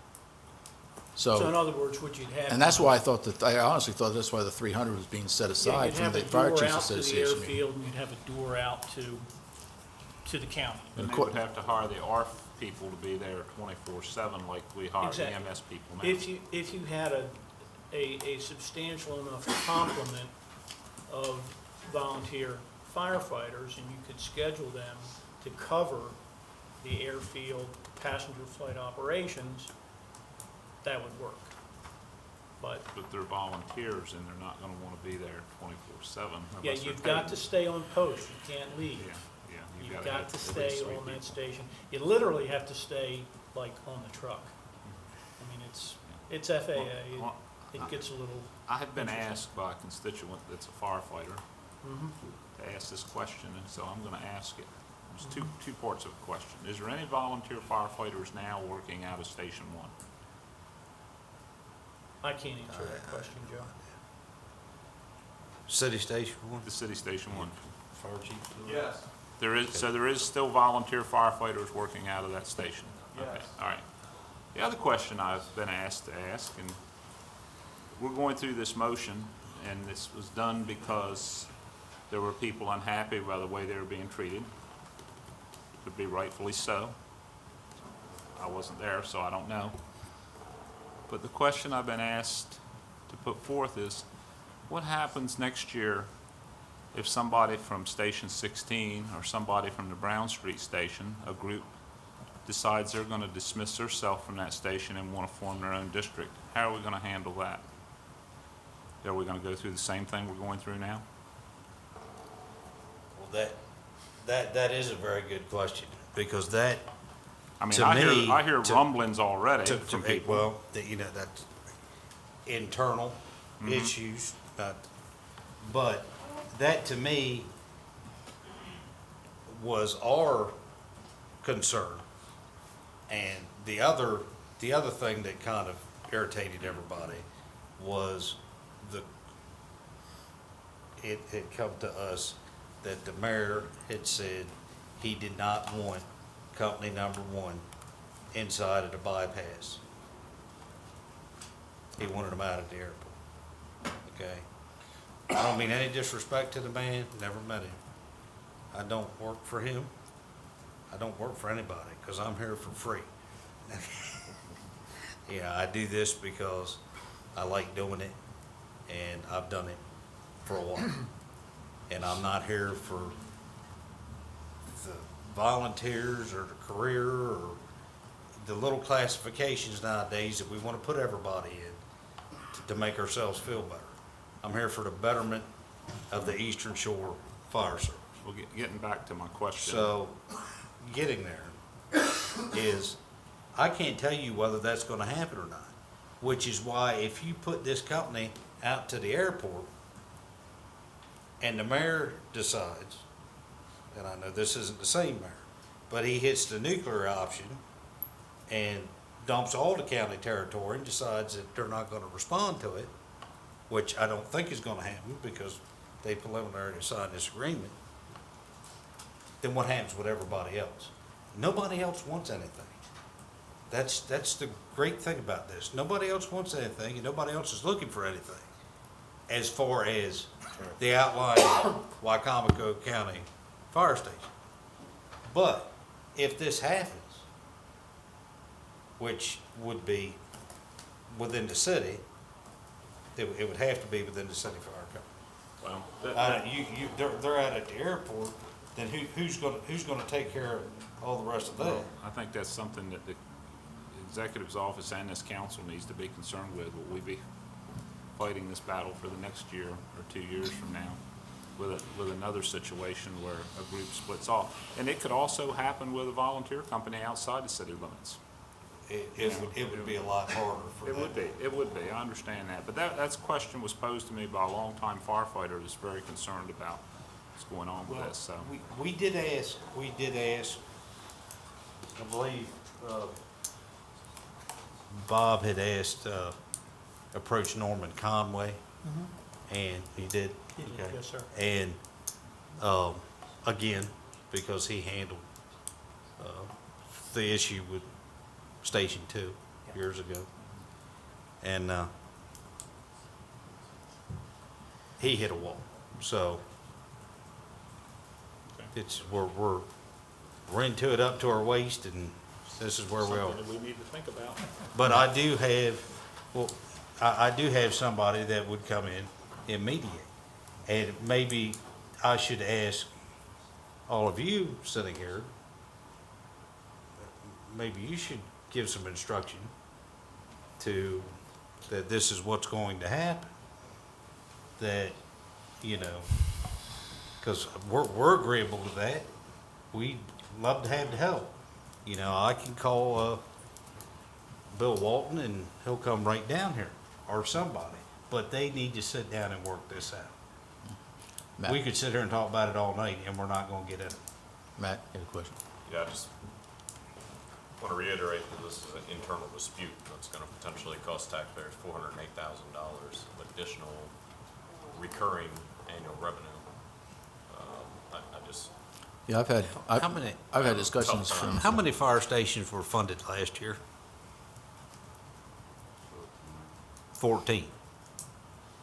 So So in other words, what you'd have. and that's why I honestly thought that's why the 300 was being set aside from the Fire Chiefs Association. You'd have a door out to the airfield, and you'd have a door out to the county. And they would have to hire the ARF people to be there 24/7 like we hire Exactly. EMS people now. If you had a substantial enough complement of volunteer firefighters, and you could schedule them to cover the airfield passenger flight operations, that would work. But They're volunteers and they're not gonna wanna be there 24/7 yeah, unless they're you've got paid. to stay on post, you can't leave. Yeah, yeah. You've gotta got have to at stay least 3 on that people. station. You literally have to stay like on the truck. I mean, it's FAA, Well, it gets a little, I had been Interesting. asked by a constituent that's a firefighter mhm. to ask this question, and so I'm gonna ask it. There's two parts of the question. Is there any volunteer firefighters now working out of Station 1? I can't answer that question, Joe. City Station 1? The city Station 1? Fire Chief? Yes. There is, so there is still volunteer firefighters working out of that station? Okay, Yes. all right. The other question I've been asked to ask, and we're going through this motion, and this was done because there were people unhappy by the way they were being treated. Could be rightfully so. I wasn't there, so I don't know. But the question I've been asked to put forth is, what happens next year if somebody from Station 16 or somebody from the Brown Street station, a group, decides they're going to dismiss themselves from that station and want to form their own district? How are we going to handle that? Are we going to go through the same thing we're going through now? Well, that is a very good question, because that, I mean, To me, I hear to- rumblings already to, from to, people. well, you know, that's internal issues, but that to me was our concern. And the other thing that kind of irritated everybody was it had come to us that the mayor had said he did not want company number one inside of the bypass. He wanted them out at the airport, okay? I don't mean any disrespect to the man, never met him. I don't work for him. I don't work for anybody, because I'm here for free. Yeah, I do this because I like doing it, and I've done it for a while. And I'm not here for the volunteers or the career or the little classifications nowadays that we want to put everybody in to make ourselves feel better. I'm here for the betterment of the Eastern Shore Fire Service. Well, getting back to my question. So, getting there is, I can't tell you whether that's gonna happen or not, which is why if you put this company out to the airport and the mayor decides, and I know this isn't the same mayor, but he hits the nuclear option and dumps all the county territory and decides that they're not gonna respond to it, which I don't think is gonna happen because they preliminarily signed this agreement, then what happens with everybody else? Nobody else wants anything. That's the great thing about this. Nobody else wants anything, and nobody else is looking for anything as far as the outlying Wicomico County Fire Station. But if this happens, which would be within the city, it would have to be within the city fire company. Well, They're out at the airport, then who's gonna take care of all the rest of that? I think that's something that the executive's office and this council needs to be concerned with. Will we be fighting this battle for the next year or 2 years from now with another situation where a group splits off? And it could also happen with a volunteer company outside the city limits. It would be a lot harder for that. It would be, I understand that. But that's a question was posed to me by a longtime firefighter that's very concerned about what's going on with this, so. We did ask, I believe, Bob had asked, approach Norman Conway, and he did. He did, Okay. yes, sir. And, again, because he handled, the issue with Station 2 years ago. And, he hit a wall, so it's, we're into it up to our waist, and this is where we are. Something that we need to think about. But I do have, well, I do have somebody that would come in and mediate. And maybe I should ask all of you sitting here, maybe you should give some instruction to, that this is what's going to happen. That, you know, because we're agreeable to that. We'd love to have the help. You know, I can call, Bill Walton and he'll come right down here, or somebody. But they need to sit down and work this out. Matt, We could sit here and talk about it all night and we're not gonna get it. Matt, you have a question? Yeah, I just want to reiterate that this is an internal dispute that's going to potentially cost taxpayers $408,000 of additional recurring annual revenue. I just, Yeah, How many- I've had discussions Tough from. times. How many fire stations were funded last year? 14.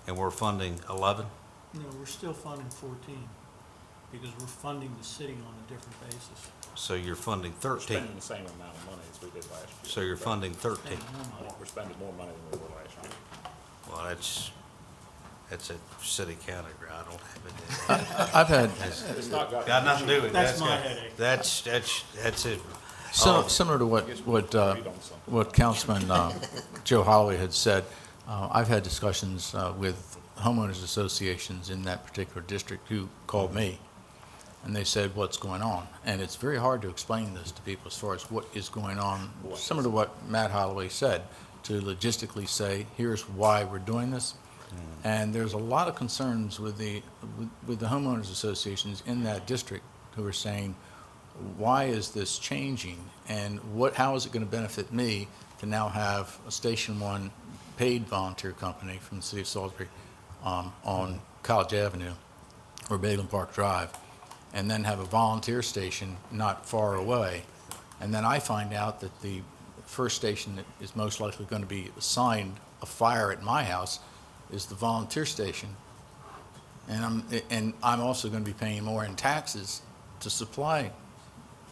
And we're funding 11? No, we're still funding 14. because we're funding the city on a different basis. So you're funding 13. Spending the same amount of money as we did last year. So you're funding 13. We're spending more money than we were last year. Well, that's a city county, I don't have it. I've had, It's not got. Got nothing to do with it. That's my got- headache. That's it. similar to what Councilman Joe Holloway had said, I've had discussions with homeowners associations in that particular district who called me, and they said, what's going on? And it's very hard to explain this to people as far as what is going on, similar to what Matt Holloway said, to logistically say, here's why we're doing this. And there's a lot of concerns with the homeowners associations in that district who are saying, why is this changing? And how is it going to benefit me to now have a Station 1 paid volunteer company from the city of Salisbury on College Avenue or Bailey Park Drive, and then have a volunteer station not far away. And then I find out that the first station that is most likely going to be assigned a fire at my house is the volunteer station. And I'm also going to be paying more in taxes to supply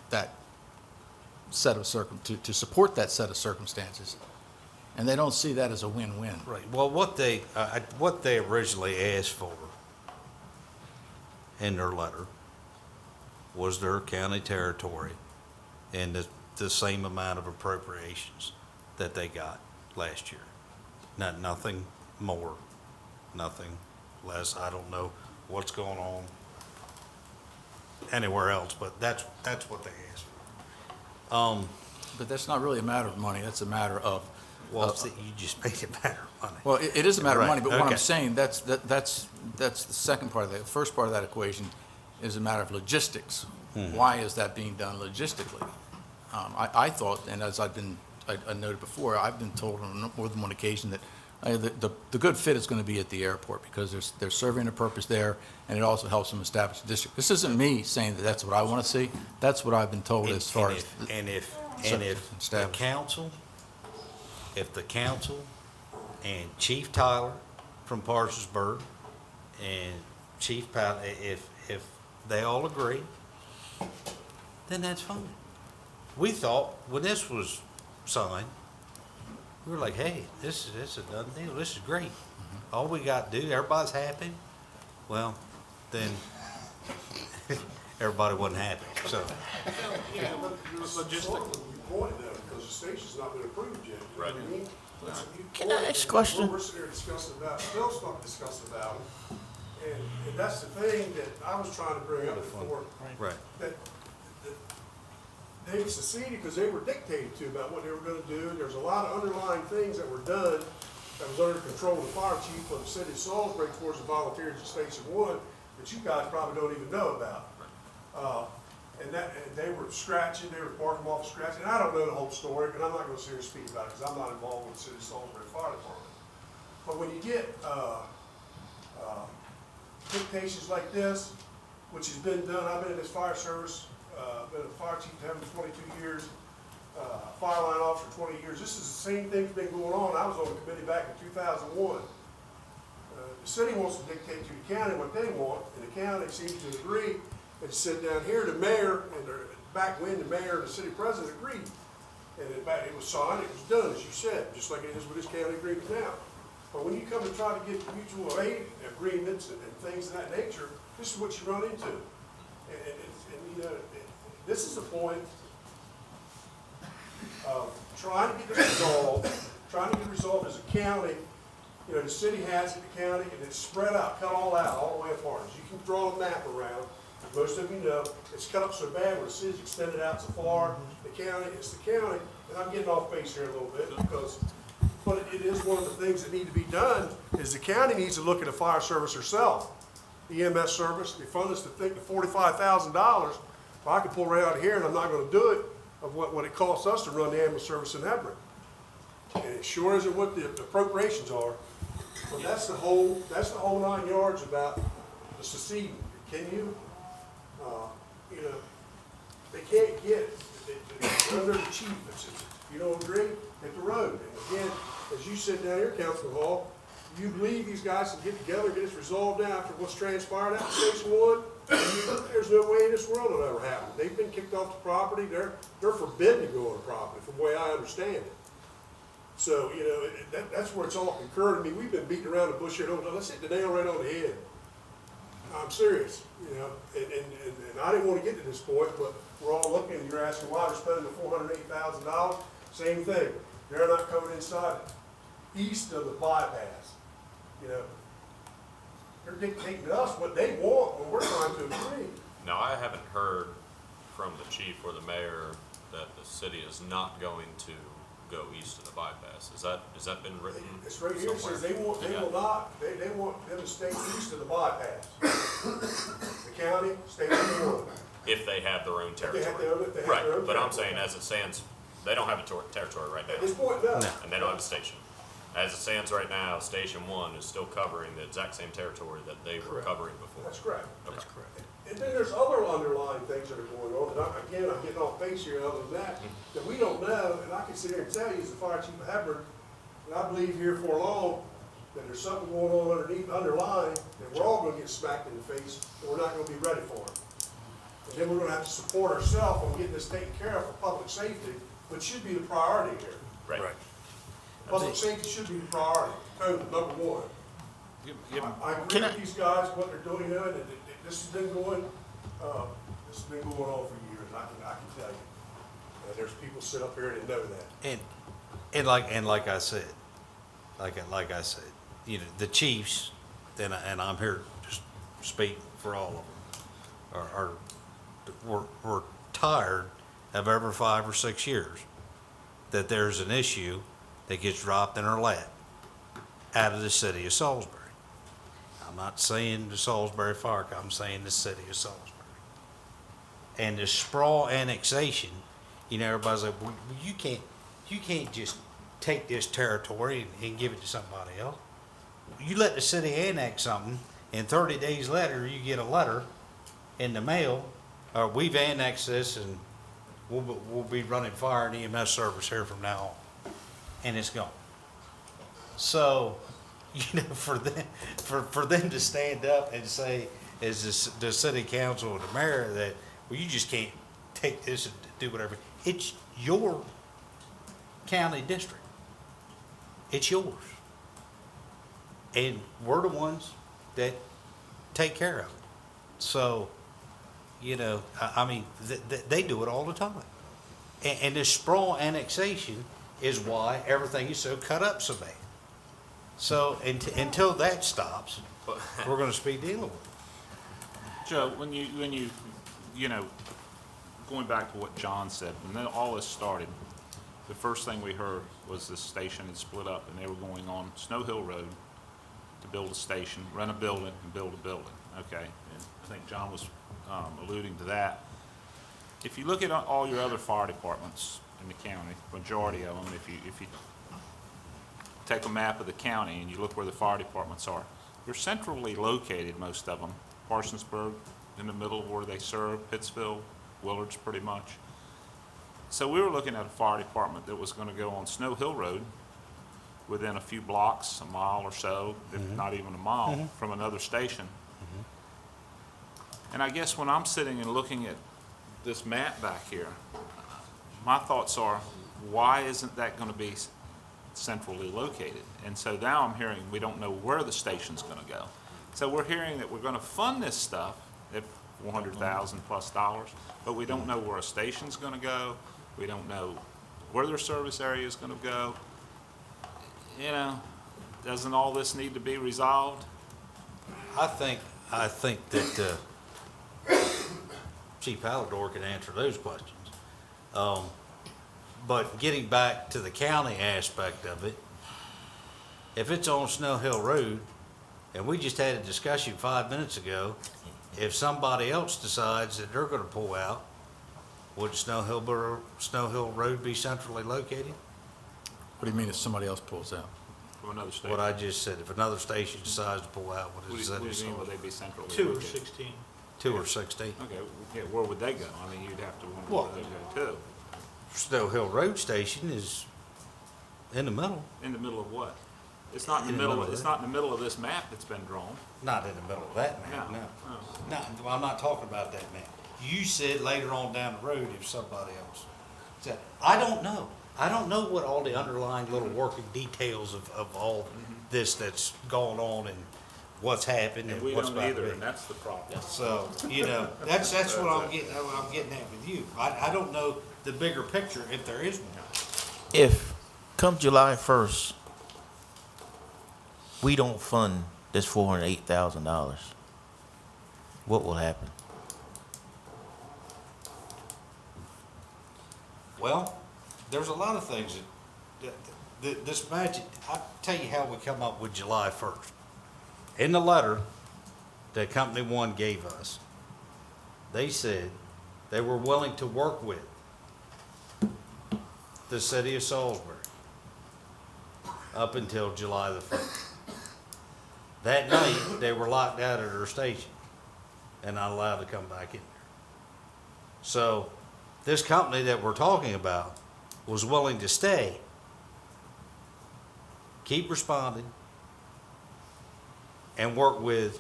that set of to support that set of circumstances. And they don't see that as a win-win. Right, well, what they originally asked for in their letter was their county territory and the same amount of appropriations that they got last year. Nothing more, nothing less. I don't know what's going on anywhere else, but that's what they asked for. But that's not really a matter of money, that's a matter of, Well, you just made it a matter of money. well, it is a matter of money, Right, but what I'm okay. saying, that's the second part of that. The first part of that equation is a matter of logistics. Why is that being done logistically? I thought, and as I noted before, I've been told on more than one occasion that the good fit is going to be at the airport because they're serving a purpose there, and it also helps them establish the district. This isn't me saying that that's what I want to see. That's what I've been told as far as. And if established. if the council and Chief Tyler from Parsonsburg and Chief Powell, if they all agree, then that's fine. We thought when this was signed, we were like, hey, this is a done deal. This is great. All we got to do, everybody's happy. Well, then everybody wasn't happy, so. Yeah, but logistically, we point though, because the station's not been approved yet. You know what I mean? Can I ask a question? We're sitting here discussing about, Bill's not discussing about it. And that's the thing that I was trying to bring up before. Right. That they seceded because they were dictated to about what they were gonna do. There's a lot of underlying things that were done that was under control of the fire chief of the city of Salisbury towards the volunteers at Station 1 that you guys probably don't even know about. And they were scratching, they were barking off scratching. And I don't know the whole story, but I'm not gonna sit here and speak about it because I'm not involved with the city of Salisbury Fire Department. But when you get, dictations like this, which has been done, I've been in this fire service, been a fire chief having 22 years, fire line officer 20 years. This is the same thing's been going on. I was on the committee back in 2001. The city wants to dictate to the county what they want, and the county seems to agree. And sit down here, the mayor, and back when the mayor and the city president agreed. And it was signed, it was done, as you said, just like it is with this county agreement now. But when you come to try to get mutual aid agreements and things of that nature, this is what you run into. And you know, this is the point of trying to get this resolved as a county. You know, the city has it, the county, and it's spread out, cut all out, all the way apart. As you can draw a map around, most of you know, it's cut up so bad where the city's extended out so far, the county, it's the county, and I'm getting off base here a little bit because, but it is one of the things that need to be done, is the county needs to look at the fire service herself. The EMS service, they fund us to think the $45,000, if I could pull right out of here and I'm not gonna do it, of what it costs us to run the ambulance service in Hebron. And it sure isn't what the appropriations are, but that's the whole 9 yards about the seceding. Can you? You know, they can't get, under the chief, if you don't agree, hit the road. And again, as you said down here, Councilman Hall, you believe these guys can get together, get this resolved now after what's transpired at Station One? There's no way in this world it'll ever happen. They've been kicked off the property. They're forbidden to go on the property, from the way I understand it. So, you know, that's where it's all concurred. I mean, we've been beating around the bush here. Let's hit the nail right on the head. I'm serious, you know, and I didn't want to get to this point, but we're all looking and you're asking why they're spending the $480,000. Same thing. They're not coming inside east of the bypass. You know, they're dictating us what they want when we're trying to agree. Now, I haven't heard from the chief or the mayor that the city is not going to go east of the bypass. Has that been written It's right here, it somewhere? says they want them to stay east of the bypass. The county, Station One. If they have their own If they have territory. their own- if they have Right, their own but I'm territory. saying as it stands, they don't have a territory right At this now, point, no. and they don't have a station. As it stands right now, Station One is still covering the exact same territory that they were Correct. covering before. That's correct. Okay. And then there's other underlying things that are going on, that again, I'm getting off base here other than that we don't know, and I can sit here and tell you as the fire chief of Hebron, and I believe here for long, that there's something going on underlying, that we're all gonna get smacked in the face, and we're not gonna be ready for it. And then we're gonna have to support ourselves on getting this taken care of for public safety, which should be the priority here. Right. Public safety should be the priority, number one. I agree with these guys, what they're doing now, and this has been going on for years, I can tell you. There's people sit up here that know that. And like I said, you know, the chiefs, and I'm here to speak for all of them, we're tired of every 5 or 6 years that there's an issue that gets dropped in our lap out of the city of Salisbury. I'm not saying the Salisbury Fire Company, I'm saying the city of Salisbury. And the sprawl annexation, you know, everybody's like, well, you can't just take this territory and give it to somebody else. You let the city annex something, and 30 days later, you get a letter in the mail, we've annexed this and we'll be running fire and EMS service here from now on. And it's gone. So, you know, for them to stand up and say, as the city council or the mayor, that, well, you just can't take this and do whatever. It's your county district. It's yours. And we're the ones that take care of it. So, you know, I mean, they do it all the time. And this sprawl annexation is why everything is so cut up so bad. So until that stops, we're gonna be dealing with it. Joe, when you know, going back to what John said, when then all this started, the first thing we heard was this station had split up and they were going on Snow Hill Road to build a station, rent a building and build a building, okay? And I think John was alluding to that. If you look at all your other fire departments in the county, majority of them, if you take a map of the county and you look where the fire departments are, they're centrally located, most of them. Parsonsburg in the middle where they serve, Pittsville, Willard's pretty much. So we were looking at a fire department that was gonna go on Snow Hill Road within a few blocks, a mile or so, if not even a mile, from another station. And I guess when I'm sitting and looking at this map back here, my thoughts are, why isn't that gonna be centrally located? And so now I'm hearing we don't know where the station's gonna go. So we're hearing that we're gonna fund this stuff at $400,000 plus, but we don't know where a station's gonna go. We don't know where their service area is gonna go. You know, doesn't all this need to be resolved? I think that Chief Alidor can answer those questions. But getting back to the county aspect of it, if it's on Snow Hill Road, and we just had a discussion 5 minutes ago, if somebody else decides that they're gonna pull out, would Snow Hill Road be centrally located? What do you mean if somebody else pulls out? From another station? What I just said, if another station decides to pull out, What what do is you that? mean, would they be centrally 2 or located? 16. 2 or 16? Okay, yeah, where would they go? I mean, you'd have to wonder Well- where they go too. Snow Hill Road Station is in the middle. In the middle of what? It's not in the middle, it's not in the middle of this map that's been drawn. Not in the middle of that map, No, no. no. No, well, I'm not talking about that map. You said later on down the road if somebody else said, I don't know. I don't know what all the underlying little working details of all this that's going on and what's happened And and we what's don't about to either, be. and that's the problem. So, you know, that's what I'm getting at with you. I don't know the bigger picture if there is one. If come July 1st, we don't fund this $408,000, what will happen? Well, there's a lot of things that this budget, I'll tell you how we come up with July 1st. In the letter that Company One gave us, they said they were willing to work with the city of Salisbury up until July the 1st. That night, they were locked out of their station and not allowed to come back in there. So, this company that we're talking about was willing to stay, keep responding, and work with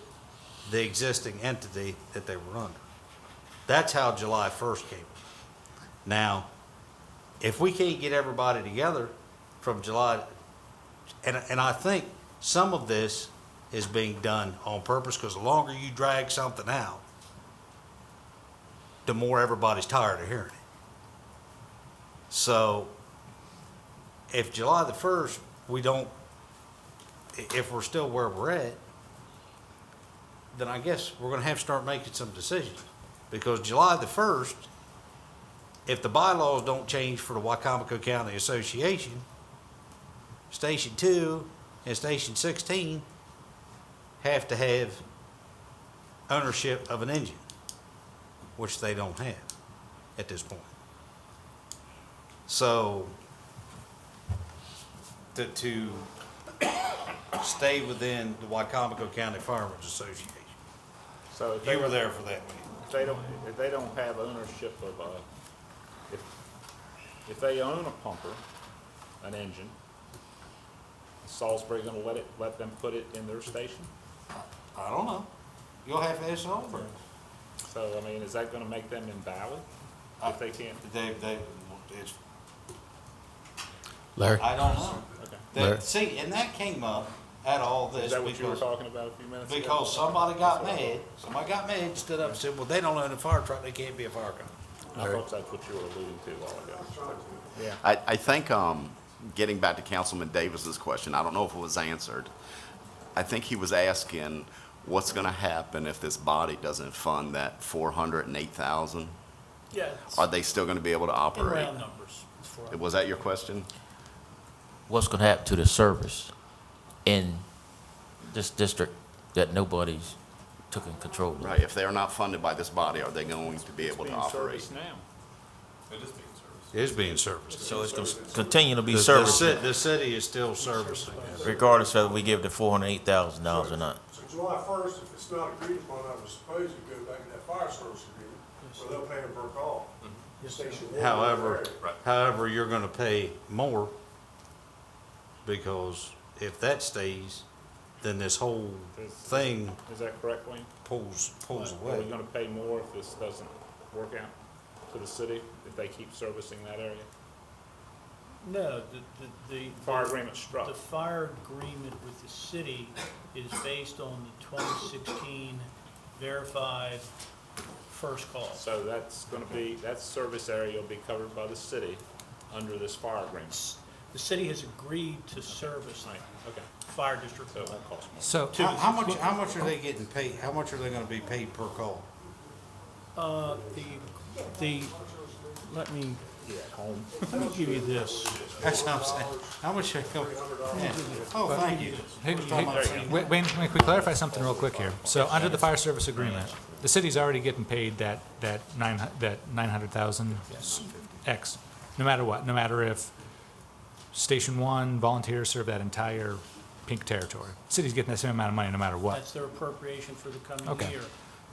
the existing entity that they were under. That's how July 1st came. Now, if we can't get everybody together from July, and I think some of this is being done on purpose, because the longer you drag something out, the more everybody's tired of hearing it. So, if July the 1st, if we're still where we're at, then I guess we're gonna have to start making some decisions. Because July the 1st, if the bylaws don't change for the Wicomico County Association, Station 2 and Station 16 have to have ownership of an engine, which they don't have at this point. So, to stay within the Wicomico County Farmers Association. So if You they were there for that meeting. if they don't have ownership of if they own a pumper, an engine, is Salisbury gonna let them put it in their station? I don't know. You'll have to ask Salisbury. So, I mean, is that gonna make them invalid if they can't? It's, Larry? I don't know. Okay. Larry? See, and that came up at all this Is that what you were because, talking about a few minutes ago? because somebody got mad, stood up and said, well, they don't own a fire truck, they can't be a fire company. I thought that's what you were alluding to a while ago. Yeah. I think, getting back to Councilman Davis's question, I don't know if it was answered. I think he was asking, what's gonna happen if this body doesn't fund that 408,000? Yeah, it's Are they still gonna be able to in operate? round numbers. It's for- Was that your question? What's gonna happen to the service in this district that nobody's taken control of? Right, if they're not funded by this body, are they going to be able to Being operate? serviced now. It is being serviced. So it's gonna continue to be The serviced city is still servicing it. regardless whether we give the $408,000 or not. So July 1st, if it's not agreed upon, I was supposed to go back to that fire service agreement, where they'll pay them per call. Station 1. However, you're gonna pay more because if that stays, then this whole thing Is that correct, Wayne? pulls Are we away. gonna pay more if this doesn't work out to the city, if they keep servicing that area? No, the. Fire agreement struck. The fire agreement with the city is based on the 2016 verified first call. So that's gonna be, that service area will be covered by the city under this fire agreement. The city has agreed to service Right, okay, fire district. so it won't cost more. So, How much are they getting paid, how much are they gonna be paid per call? Let me give you this. That's what I'm saying. How much, yeah. Oh, thank you. hey, Wayne, can we clarify something real quick here? So under the fire service agreement, the city's already getting paid that 900,000 X, no matter what, no matter if Station 1 volunteers serve that entire pink territory. City's getting the same amount of money no matter what. That's their appropriation for the coming Okay. year.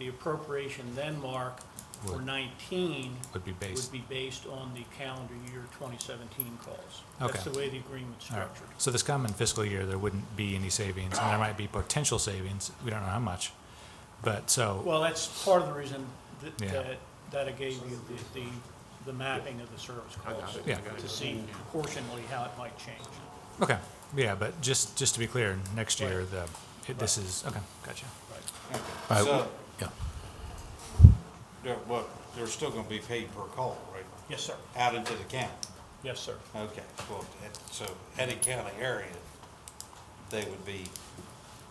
The appropriation then, Mark, for would 19 be based. would be based on the calendar year 2017 calls. Okay. That's the way the agreement's All right. structured. So this coming fiscal year, there wouldn't be any savings, and there might be potential savings. We don't know how much. But so, Well, that's part of the reason Yeah. that I gave you the mapping of the service calls. Yeah. To see proportionally how it might change. okay, yeah, but just to be clear, next year, this is, okay, gotcha. Right. All right, So, yeah. they're still gonna be paid per call, right? Yes, sir. Out into the county? Yes, sir. Okay, well, so any county area, they would be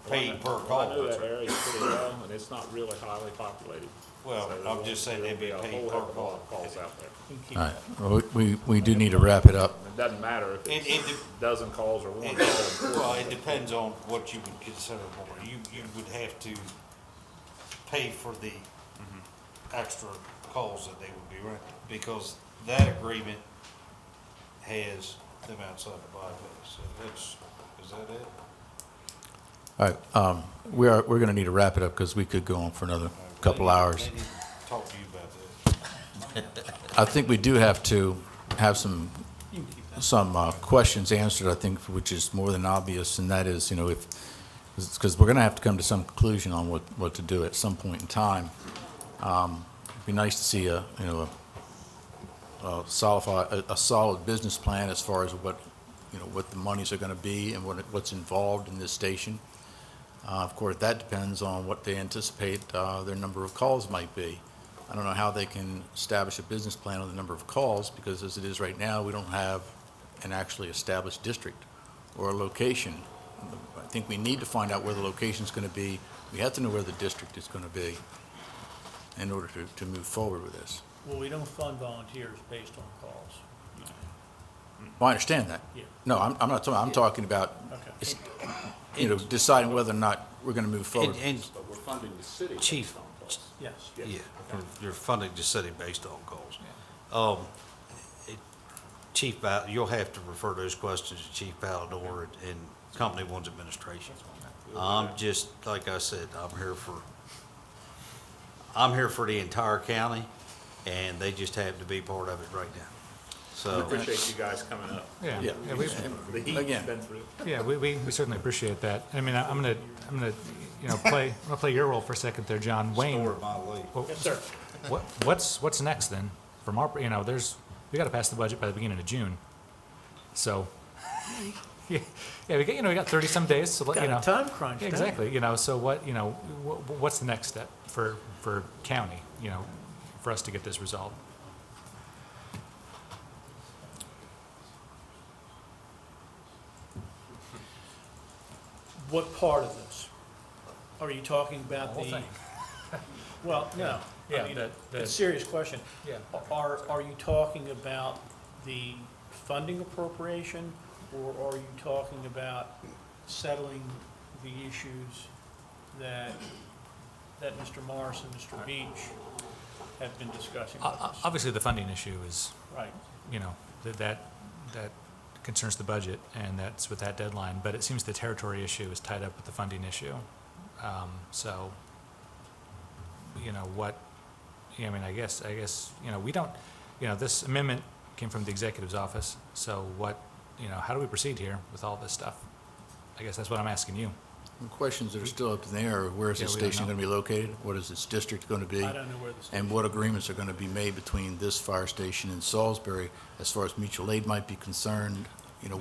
paid per call. I know that area pretty well, and it's not really highly populated. Well, So I'm just saying they'd be there'll paid a per whole heck of a lot of call. calls out there. You can keep All that. right, well, we do need to wrap it up. It doesn't matter if It- it's it a dozen calls or one It- call. Well, it depends on what you would consider more. You would have to pay for the extra calls that they would be running, because that agreement has them outside the bypass. So is that it? All right, we're going to need to wrap it up because we could go on for another couple hours. They need to talk to you about that. I think we do have to have some You can keep that. questions answered, I think, which is more than obvious, and that is, because we're going to have to come to some conclusion on what to do at some point in time. It'd be nice to see a solid business plan as far as what the monies are going to be and what's involved in this station. Of course, that depends on what they anticipate their number of calls might be. I don't know how they can establish a business plan on the number of calls, because as it is right now, we don't have an actually established district or a location. I think we need to find out where the location's going to be. We have to know where the district is going to be in order to move forward with this. Well, we don't fund volunteers based on calls. Well, I understand that. Yeah. No, I'm not talking, I'm talking about, Okay. deciding whether or not we're going to move forward. And But we're funding the city. Chief, Yes. yeah, you're funding the city based on calls. Chief you'll have to refer those questions to Chief Ballador and Company One's administration. I'm just, like I said, I'm here for the entire county, and they just happen to be part of it right now. We So, appreciate you guys coming up. Yeah, Yeah. yeah, The heat Again. you've been through. yeah, we certainly appreciate that. I mean, I'm gonna play your role for a second there, John. Wayne, store my lead. Yes, sir. what's next then? From our, we gotta pass the budget by the beginning of June. So, yeah, we got 30-some days, so, Got a time crunch, Yeah, don't you? exactly, so what's the next step for county, for us to get this resolved? What part of this? Are you talking about The whole thing. Well, no. Yeah, I mean, the- it's a serious question. Yeah. Are you talking about the funding appropriation, or are you talking about settling the issues that Mr. Morris and Mr. Beach have been discussing with us? Obviously, the funding issue is, Right. that concerns the budget, and that's with that deadline, but it seems the territory issue is tied up with the funding issue. So, I guess, we don't, this amendment came from the executive's office, so how do we proceed here with all this stuff? I guess that's what I'm asking you. The questions that are still up in the air are, where is Yeah, this we don't station know. going to be located? What is its district going to be? I don't know where this. And what agreements are going to be made between this fire station and Salisbury as far as mutual aid might be concerned?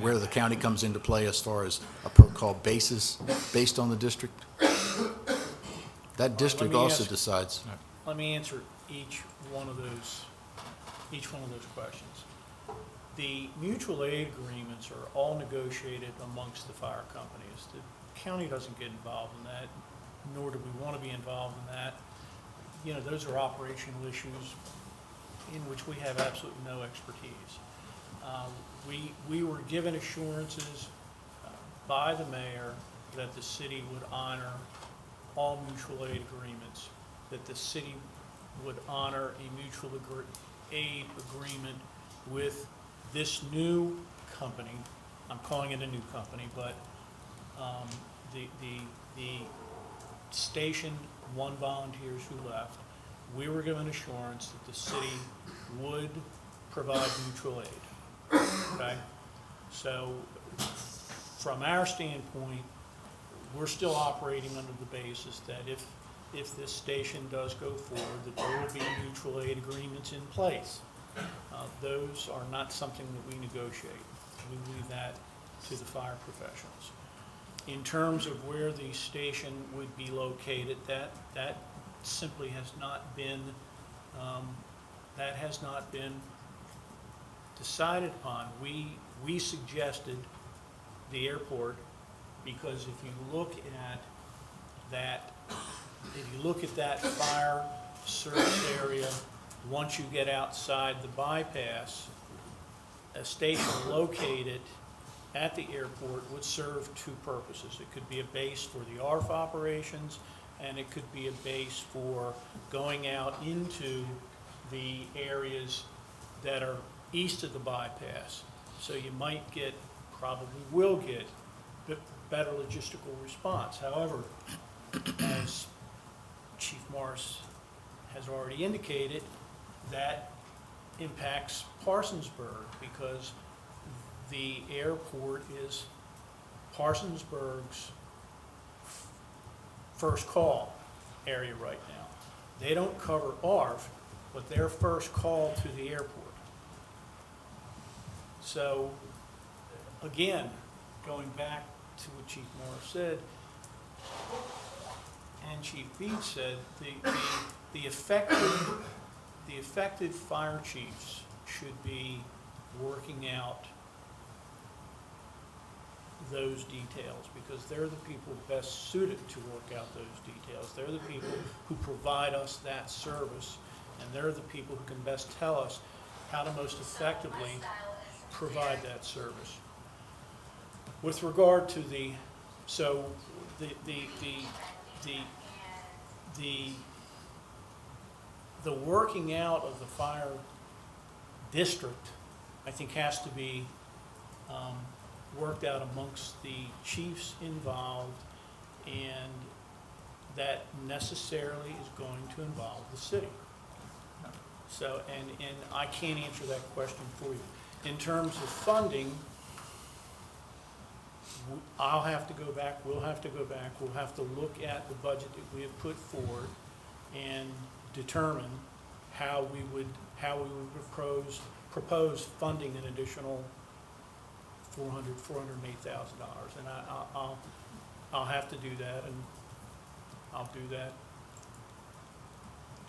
Where the county comes into play as far as a per-call basis based on the district? That district me also ask- decides. Let me answer each one of those questions. The mutual aid agreements are all negotiated amongst the fire companies. The county doesn't get involved in that, nor do we want to be involved in that. Those are operational issues in which we have absolutely no expertise. We were given assurances by the mayor that the city would honor all mutual aid agreements, that the city would honor a mutual aid agreement with this new company. I'm calling it a new company, but the station one volunteers who left we were given assurance that the city would provide mutual aid, okay? So from our standpoint, we're still operating under the basis that if this station does go forward, that there will be mutual aid agreements in place. Those are not something that we negotiate. We leave that to the fire professionals. In terms of where the station would be located, that simply has not been, decided upon. We suggested the airport because if you look at that fire service area, once you get outside the bypass, a station located at the airport would serve two purposes. It could be a base for the ARF operations, and it could be a base for going out into the areas that are east of the bypass. So you might get, probably will get, better logistical response. However, as Chief Morris has already indicated, that impacts Parsonsburg because the airport is Parsonsburg's first call area right now. They don't cover ARF, but their first call to the airport. So, again, going back to what Chief Morris said, and Chief Beach said, the affected fire chiefs should be working out those details because they're the people best suited to work out those details. They're the people who provide us that service, and they're the people who can best tell us how to most effectively provide that service. With regard to the working out of the fire district, I think, has to be worked out amongst the chiefs involved, and that necessarily is going to involve the city. So, and I can't answer that question for you. In terms of funding, I'll have to go back, we'll have to go back, we'll have to look at the budget that we have put forward and determine how we would propose funding an additional $408,000. And I'll have to do that, and I'll do that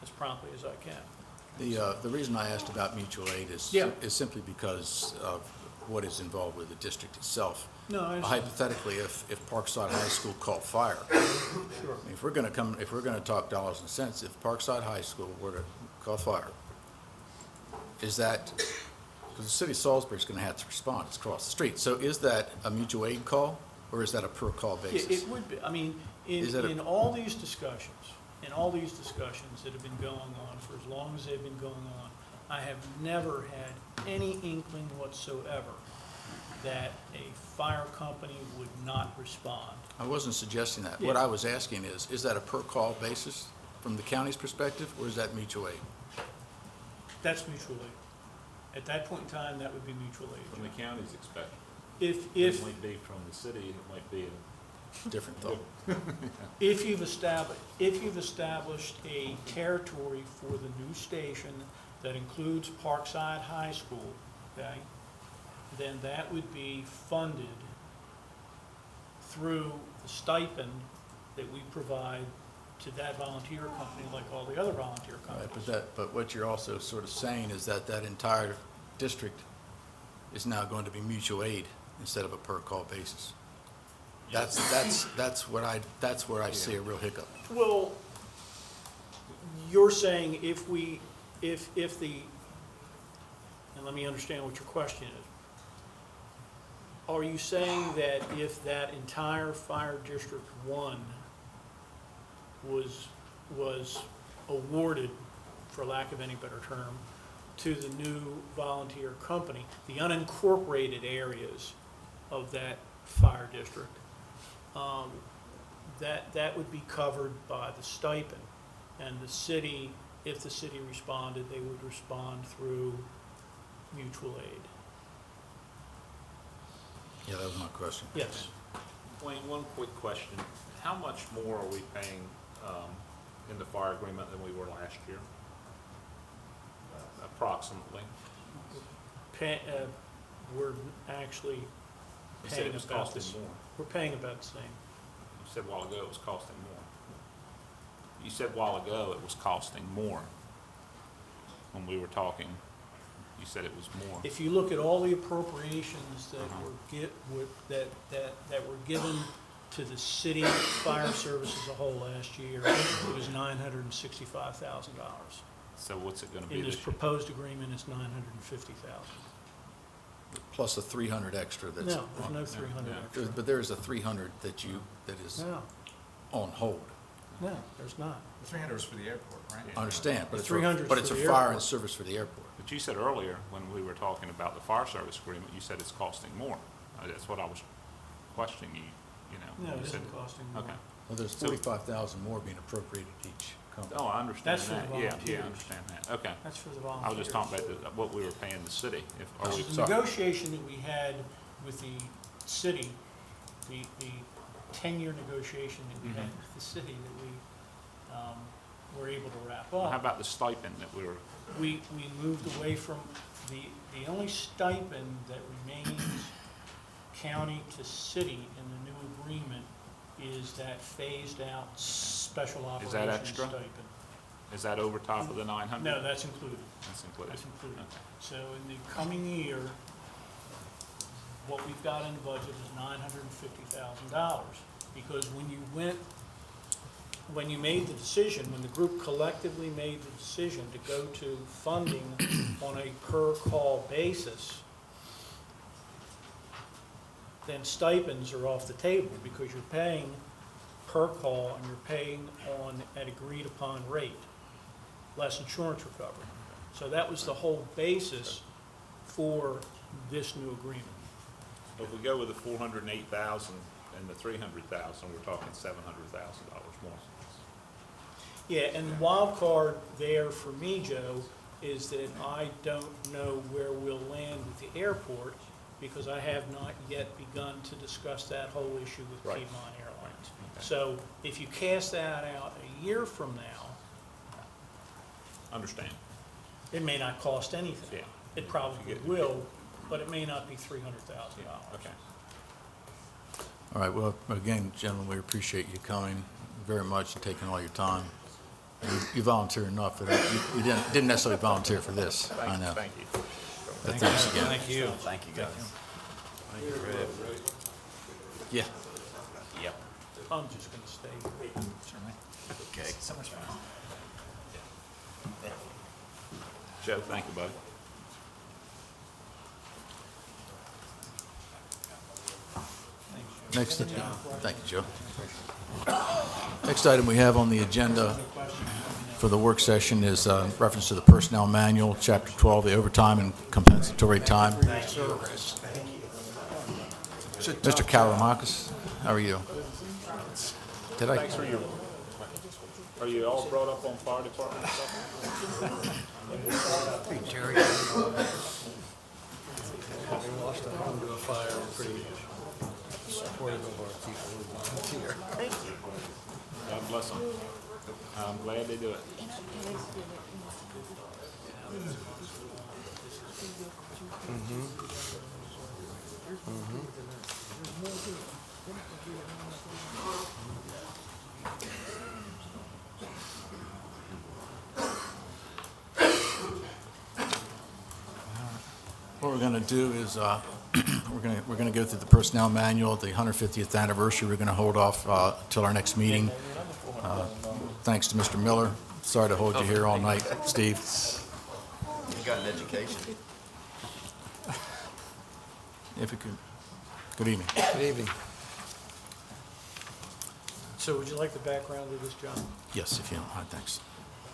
as promptly as I can. The reason I asked about mutual aid is simply because of what is involved with the district itself. No, I understand. Hypothetically, if Parkside High School caught fire, Sure. if we're going to talk dollars and cents, if Parkside High School were to call fire, is that, because the city of Salisbury is going to have to respond, it's across the street. So is that a mutual aid call, or is that a per call basis? It would be. I mean, in all these discussions that have been going on for as long as they've been going on, I have never had any inkling whatsoever that a fire company would not respond. I wasn't suggesting that. Yeah. What I was asking is that a per call basis from the county's perspective, or is that mutual aid? That's mutual aid. At that point in time, that would be mutual aid. From the county's expected. If It might be from the city, it might be Different thought. If you've established a territory for the new station that includes Parkside High School, okay, then that would be funded through the stipend that we provide to that volunteer company, like all the other volunteer Right, companies. but what you're also sort of saying is that entire district is now going to be mutual aid instead of a per call basis. That's where I see a real hiccup. Well, you're saying if the, and let me understand what your question is. Are you saying that if that entire Fire District 1 was awarded, for lack of any better term, to the new volunteer company, the unincorporated areas of that fire district, that would be covered by the stipend, and the city if the city responded, they would respond through mutual aid. Yeah, that was my question. Yes. Wayne, one quick question. How much more are we paying in the fire agreement than we were last year? Approximately. We're actually You said paying it was about costing this. more. We're paying about the same. You said a while ago it was costing more. You said a while ago it was costing more. When we were talking, you said it was more. If you look at all the appropriations that that were given to the city fire service as a whole last year, it was $965,000. So what's it gonna be In this this year? proposed agreement, it's $950,000. Plus the 300 extra that's. No, there's no 300 no. extra. But there is a 300 that is No, on hold. no, there's not. 300 was for the airport, right? I understand, but The it's, 300 's but it's for a the fire airport. and service for the airport. But you said earlier, when we were talking about the fire service agreement, you said it's costing more. That's what I was questioning you know. No, it You said- isn't costing more. Okay. Well, there's 45,000 more being appropriated each company. Oh, I understand That's for that. the Yeah, volunteers. I understand that. Okay. That's for the I volunteers. was just talking about what we were paying the city. Are we, The negotiation that we had with the city, the 10-year negotiation that we had with the city that we were able to wrap how up, about the stipend that we were, we moved away from, the only stipend that remains county to city in the new agreement is that phased out special Is that operations extra? stipend. is that over top of the 900? No, that's included. That's included. That's included. Okay. So in the coming year, what we've got in the budget is $950,000. Because when you made the decision, when the group collectively made the decision to go to funding on a per-call basis, then stipends are off the table because you're paying per call and you're paying on an agreed-upon rate, less insurance recovery. So that was the whole basis for this new agreement. If we go with the 408,000 and the 300,000, we're talking $700,000 more. Yeah, and the wild card there for me, Joe, is that I don't know where we'll land with the airport because I have not yet begun to discuss that whole issue with Right. Piedmont Airlines. Okay. So if you cast that out a year from now, Understand? it may not cost anything. Yeah. It probably You get- will, but it may not be $300,000. Okay. All right, well, again, gentlemen, we appreciate you coming very much and taking all your time. You volunteered enough for that. You didn't necessarily volunteer for this, I know. Thank you. But thanks again. Thank you. Thank you, guys. Yeah. Yep. I'm just gonna stay here. Okay. Joe, thank you, buddy. Next, thank you, Joe. Next item we have on the agenda for the work session is reference to the Personnel Manual, Chapter 12, the overtime and compensatory time. Mr. Kalamakis, how are you? Did I? Thanks for your, are you all brought up on fire department stuff? Hey, Jerry. Having lost a home to a fire, we're pretty supportive of our people who volunteer. God bless them. I'm glad they do it. What we're going to do is, we're going to go through the Personnel Manual, the 150th anniversary. We're going to hold off till our next meeting. Thanks to Mr. Miller. Sorry to hold you here all night, Steve. You got an education. If you could, good evening. Good evening. So would you like the background of this, John? Yes, if you don't mind, thanks.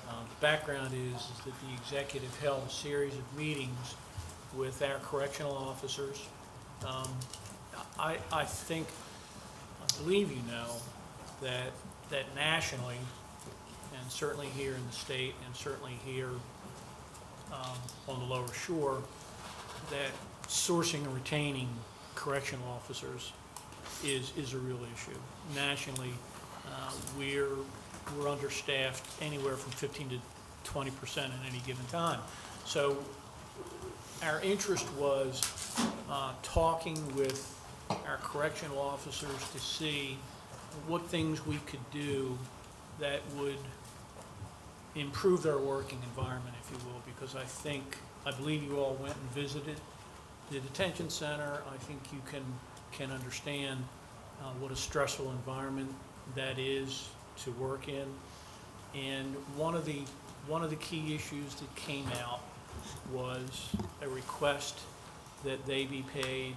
The background is that the executive held a series of meetings with our correctional officers. I believe you know that nationally, and certainly here in the state, and certainly here on the lower shore, that sourcing and retaining correctional officers is a real issue. Nationally, we're understaffed anywhere from 15 to 20% at any given time. So our interest was talking with our correctional officers to see what things we could do that would improve their working environment, if you will, because I believe you all went and visited the detention center. I think you can understand what a stressful environment that is to work in. And one of the key issues that came out was a request that they be paid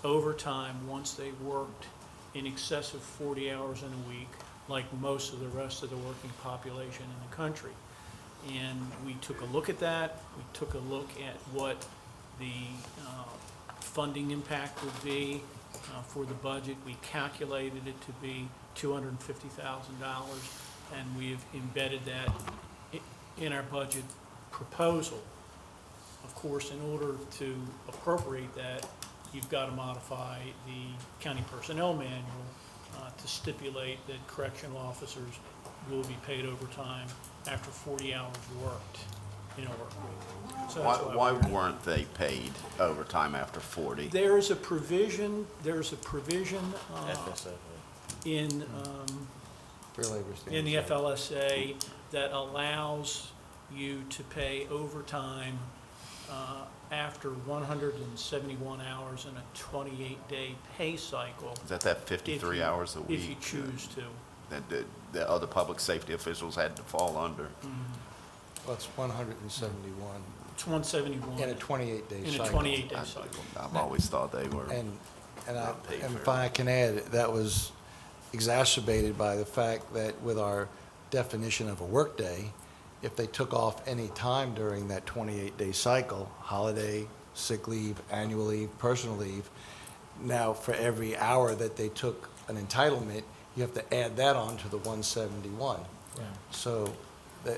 overtime once they worked in excess of 40 hours in a week, like most of the rest of the working population in the country. And we took a look at that. We took a look at what the funding impact would be for the budget. We calculated it to be $250,000, and we've embedded that in our budget proposal. Of course, in order to appropriate that, you've got to modify the county personnel manual to stipulate that correctional officers will be paid overtime after 40 hours worked in a work week. So that's Why weren't they paid overtime after 40? There's a provision in the FLSA that allows you to pay overtime after 171 hours in a 28-day pay cycle. Is that 53 hours a week? If you choose to. That the other public safety officials had to fall under? Well, it's 171 It's 171. in a 28-day In a cycle. 28-day cycle. I've always thought they were. And Not paid if fairly. I can add, that was exacerbated by the fact that with our definition of a workday, if they took off any time during that 28-day cycle, holiday, sick leave, annual leave, personal leave, now for every hour that they took an entitlement, you have to add that on to the 171. So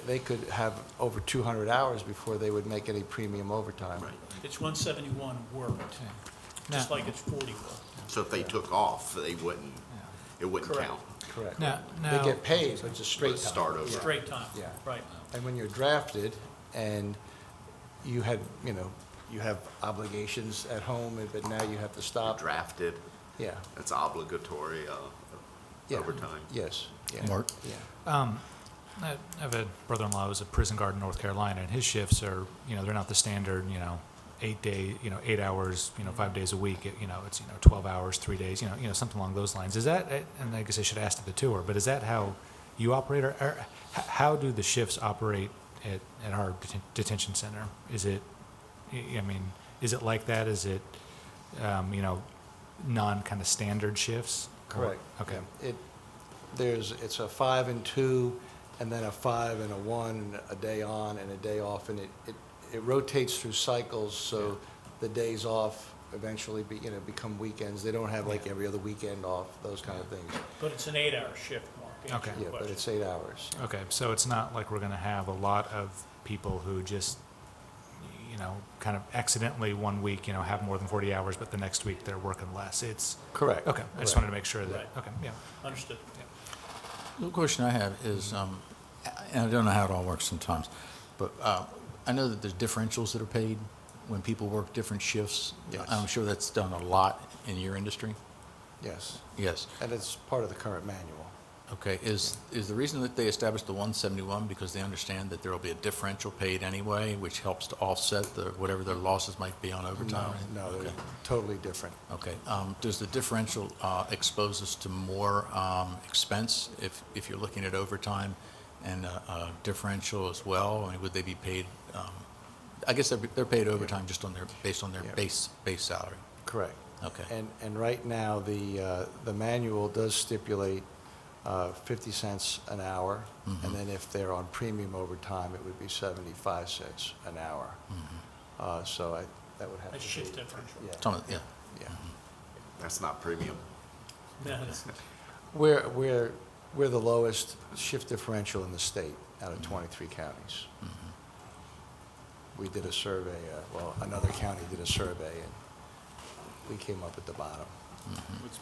they could have over 200 hours before they would make any premium overtime. Right. It's 171 worked, just like it's 40 worked. So if they took off, they wouldn't, it wouldn't Correct. count. Correct. Now, They get paid, but it's a straight But time. start over. Straight time. Yeah. Right. And when you're drafted and you had, you have obligations at home, but now you have to stop. Drafted, Yeah. it's obligatory Yeah. overtime. Yes. Yeah. Mark? Yeah. I have a brother-in-law who's a prison guard in North Carolina, and his shifts are, they're not the standard, 8 hours, 5 days a week. It's 12 hours, 3 days, something along those lines. Is that, and I guess I should ask the tour, but is that how you operate, or how do the shifts operate at our detention center? Is it, is it like that? Is it, non kind of standard shifts? Or- Correct. Okay. It's a 5 and 2, and then a 5 and a 1, and a day on and a day off, and it rotates through cycles, so the days off eventually become weekends. They don't have like every other weekend off, those kind of things. But it's an 8-hour shift, Mark. to answer Okay. your Yeah, but question. it's 8 hours. Okay, so it's not like we're going to have a lot of people who just, kind of accidentally one week, have more than 40 hours, but the next week they're working less. It's, Correct. okay, I just Correct. wanted to make sure that, Right. okay, yeah. Understood. The question I have is, and I don't know how it all works sometimes, but I know that there's differentials that are paid when people work different shifts. Yes. I'm sure that's done a lot in your industry. Yes. Yes. And it's part of the current manual. Okay, is the reason that they established the 171 because they understand that there will be a differential paid anyway, which helps to offset whatever their losses might be on overtime? No, they're Okay. totally different. Okay, does the differential expose us to more expense if you're looking at overtime and differential as well? I mean, would they be paid, I guess they're paid overtime just based on their Yeah. base salary? Correct. Okay. And right now, the manual does stipulate 50 cents an hour, and then if they're on premium overtime, it would be 75 cents an hour. So that would have to That's be. shift differential. Yeah. That's not premium. No, it's- Where We're the lowest shift differential in the state out of 23 counties. We did a survey, well, another county did a survey, and we came up at the bottom. It's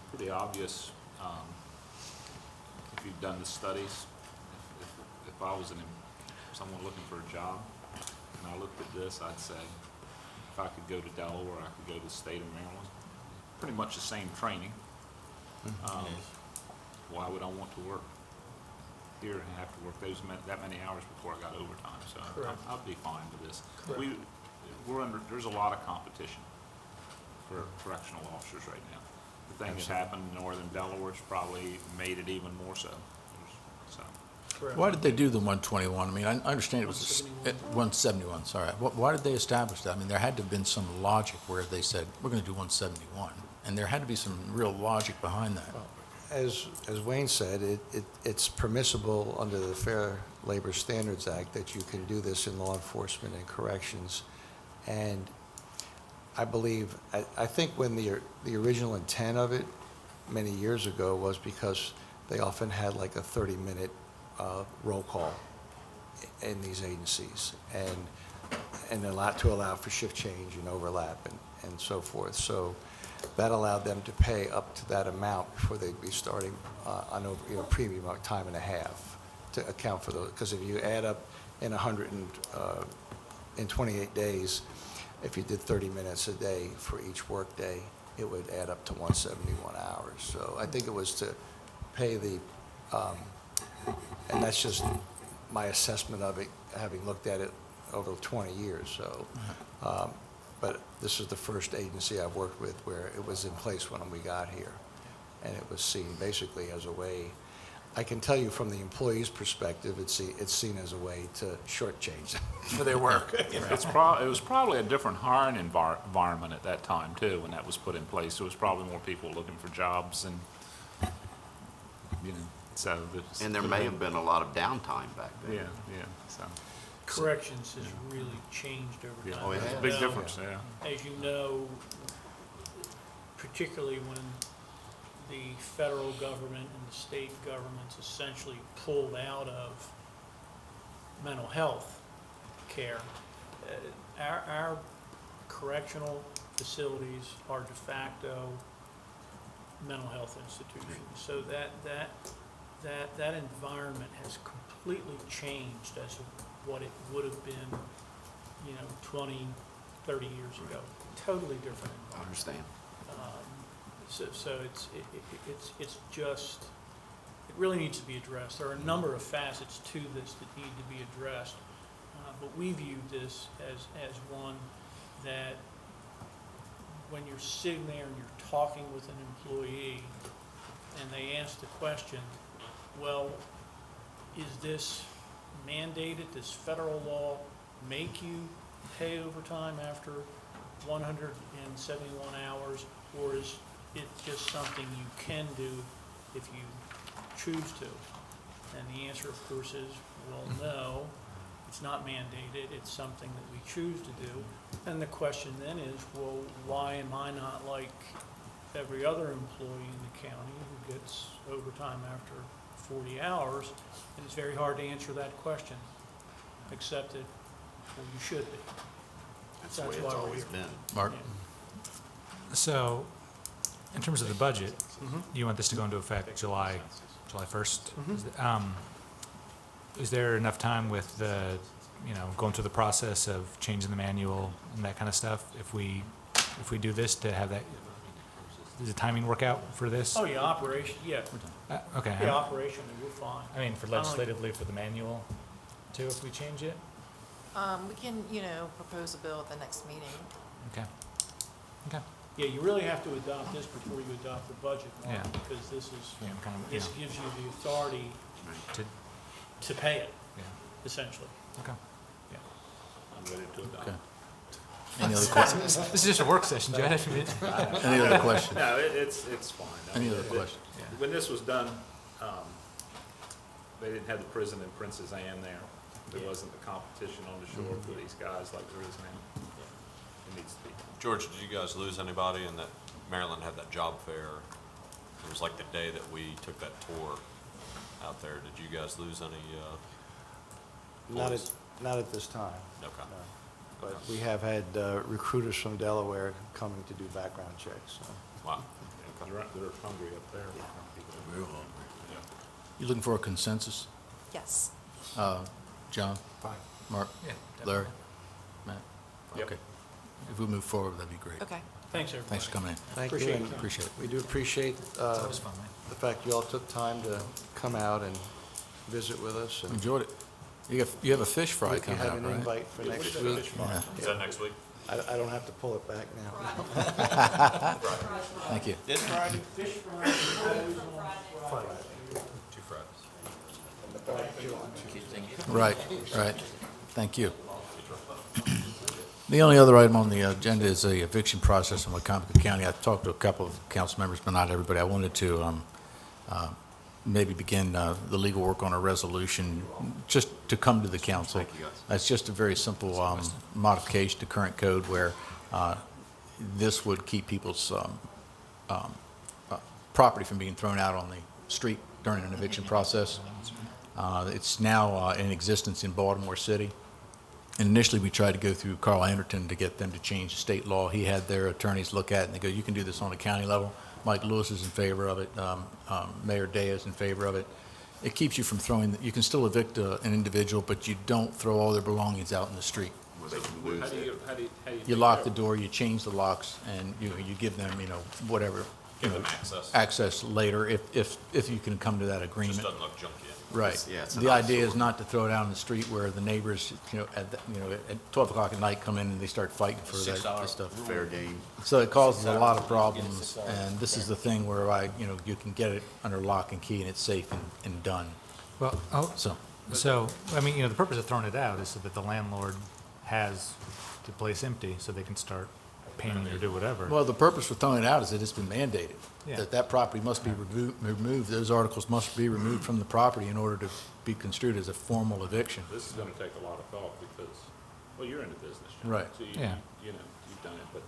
pretty obvious, if you've done the studies, if I was someone looking for a job, and I looked at this, I'd say, if I could go to Delaware, I could go to the state of Maryland, pretty much the same training. Why would I want to work here and have to work that many hours before I got overtime? So Correct. I'd be fine with this. Correct. There's a lot of competition for correctional officers right now. The thing that happened in northern Delaware's probably made it even more so. So, Correct. Why did they do the 121? I mean, I understand it was 171, sorry. Why did they establish that? I mean, there had to have been some logic where they said, we're going to do 171. And there had to be some real logic behind that. As Wayne said, it's permissible under the Fair Labor Standards Act that you can do this in law enforcement and corrections. And I believe, I think when the original intent of it many years ago was because they often had like a 30-minute roll call in these agencies, and to allow for shift change and overlap and so forth. So that allowed them to pay up to that amount before they'd be starting on premium time and a half to account for those. Because if you add up in 128 days, if you did 30 minutes a day for each work day, it would add up to 171 hours. So I think it was to pay the, and that's just my assessment of it, having looked at it over 20 years. So, but this is the first agency I've worked with where it was in place when we got here. And it was seen basically as a way, I can tell you from the employee's perspective, it's seen as a way to shortchange them for their work. it was probably a different hiring environment at that time too, when that was put in place. There was probably more people looking for jobs and, so. And there may have been a lot of downtime back then. Yeah, so. Corrections has really changed over Yeah, time. Oh, it As has. you Big know- difference, yeah. As you know, particularly when the federal government and the state governments essentially pulled out of mental health care, our correctional facilities are de facto mental health institutions. So that environment has completely changed as of what it would have been, 20, 30 years ago. Totally different I environment. understand. So it's just, it really needs to be addressed. There are a number of facets to this that need to be addressed, but we view this as one that when you're sitting there and you're talking with an employee and they ask the question, well, is this mandated, does federal law make you pay overtime after 171 hours, or is it just something you can do if you choose to? And the answer, of course, is, well, no, it's not mandated, it's something that we choose to do. And the question then is, well, why am I not like every other employee in the county who gets overtime after 40 hours? And it's very hard to answer that question, except that, well, you should be. That's the way it's why we're always here. been. Mark? So, in terms of the budget, you want this to go into effect July 1st? Is there enough time with the, going through the process of changing the manual and that kind of stuff? If we do this to have that, does the timing work out for this? Oh, yeah, operation, yeah. Okay. Yeah, operationally, we're fine. I mean, for legislatively for the manual too, if we change it? We can, propose a bill at the next meeting. Okay. Okay. Yeah, you really have to adopt this before you adopt the budget, Mark, Yeah. because this is, Yeah, kind of, this gives you the authority to, to pay it, yeah, essentially. okay. I'm ready to adopt. Okay. Any other questions? This is just a work session, Joe. Any other questions? No, it's fine. I Any mean, other questions? When this was done, they didn't have the prison in Princess Anne there. There wasn't the competition on the shore for these guys like there is now. It needs to be. George, did you guys lose anybody in that Maryland had that job fair? it was like the day that we took that tour out there. Did you guys lose any, employees? Not at this time. Okay. no. But we have had recruiters from Delaware coming to do background checks. So. Wow. They're hungry up there. You looking for a consensus? Yes. John? Fine. Mark? Yeah, Larry? Matt? Yep. Okay. If we move forward, that'd be great. Okay. Thanks, everybody. Thanks for coming in. Thank you. Appreciate and it. Appreciate it. We do appreciate It's always fun, man. the fact you all took time to come out and visit with us. And Enjoyed it. You have a fish fry we coming have out, an right? invite for next week. Yeah. Is that next week? I don't have to pull it back now. Thank you. This Friday? Two Fridays. Right, right. Thank you. The only other item on the agenda is the eviction process in Wicomico County. I talked to a couple of council members, but not everybody. I wanted to maybe begin the legal work on a resolution just to come to the council. Thank you, guys. It's just a very simple modification to current code where this would keep people's property from being thrown out on the street during an eviction process. It's now in existence in Baltimore City. And initially, we tried to go through Carl Anderton to get them to change the state law. He had their attorneys look at it, and they go, you can do this on a county level. Mike Lewis is in favor of it. Mayor Day is in favor of it. It keeps you from throwing, you can still evict an individual, but you don't throw all their belongings out in the street. Where they can lose it. You lock the door, you change the locks, and you give them, whatever, Give them access. access later if you can come to that Just agreement. doesn't look junky. Right. Yeah, it's an The idea is eyesore. not to throw it out on the street where the neighbors, at 12 o'clock at night come in and they start fighting for that stuff. Fair game. So it causes a lot of problems, and this is the thing where you can get it under lock and key and it's safe and done. Well, So, the purpose of throwing it out is so that the landlord has the place empty so they can start painting or do whatever. well, the purpose for throwing it out is that it's been mandated, Yeah. that property must be removed, those articles must be removed from the property in order to be construed as a formal eviction. This is gonna take a lot of thought because, well, you're in the business, John. Right. So Yeah. You've done it, but,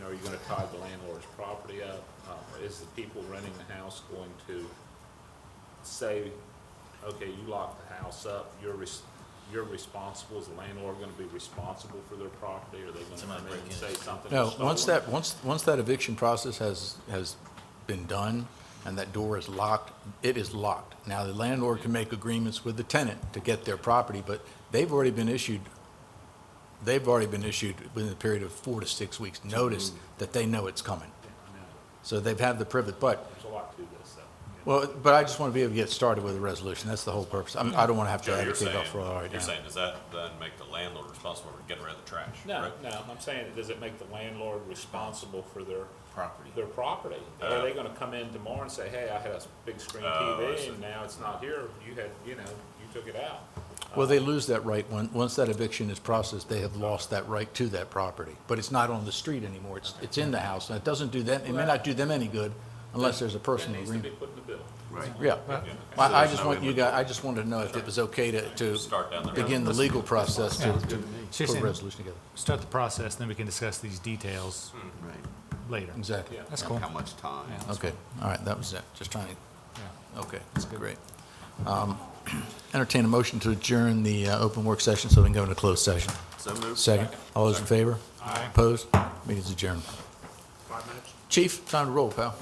are you gonna tie the landlord's property up? Is the people renting the house going to say, okay, you locked the house up, you're responsible, is the landlord gonna be responsible for their property? Are they gonna come in and say something? No, was stolen? once that eviction process has been done and that door is locked, it is locked. Now, the landlord can make agreements with the tenant to get their property, but they've already been issued within a period of 4 to 6 weeks notice that they know it's coming. I know. So they've had the privilege, but, There's a lot to this, though. but I just want to be able to get started with a resolution. That's the whole purpose. I don't want to have to Joe, you're advocate saying, for all right you're now. saying, does that then make the landlord responsible for getting rid of the trash? No, right? no, I'm saying, does it make the landlord responsible for their Property. their property? Are they gonna come in tomorrow and say, hey, I had a big screen Oh, I see. TV and now it's not here, you took it out? Well, they lose that right. Once that eviction is processed, they have lost that right to that property. But it's not on the street anymore. It's in the house. And it doesn't do them, it may not do them any good unless there's a That personal needs to be agreement. put in the bill. Right. Yeah. Well, I just want you guys, I just wanted to know if it was okay to Start down the road. begin the legal process to Yeah. put So you're a saying resolution together. start the process, then we can discuss these details Right. later. Exactly. Yeah. That's cool. How much time? Yeah. Okay, all right, that was it. Just trying to, Yeah. okay, great. Entertain a motion to adjourn the open work session so we can go into closed session. So moved. Second. All those in favor? Aye. Opposed? Meeting's adjourned. 5 minutes? Chief, time to roll, pal.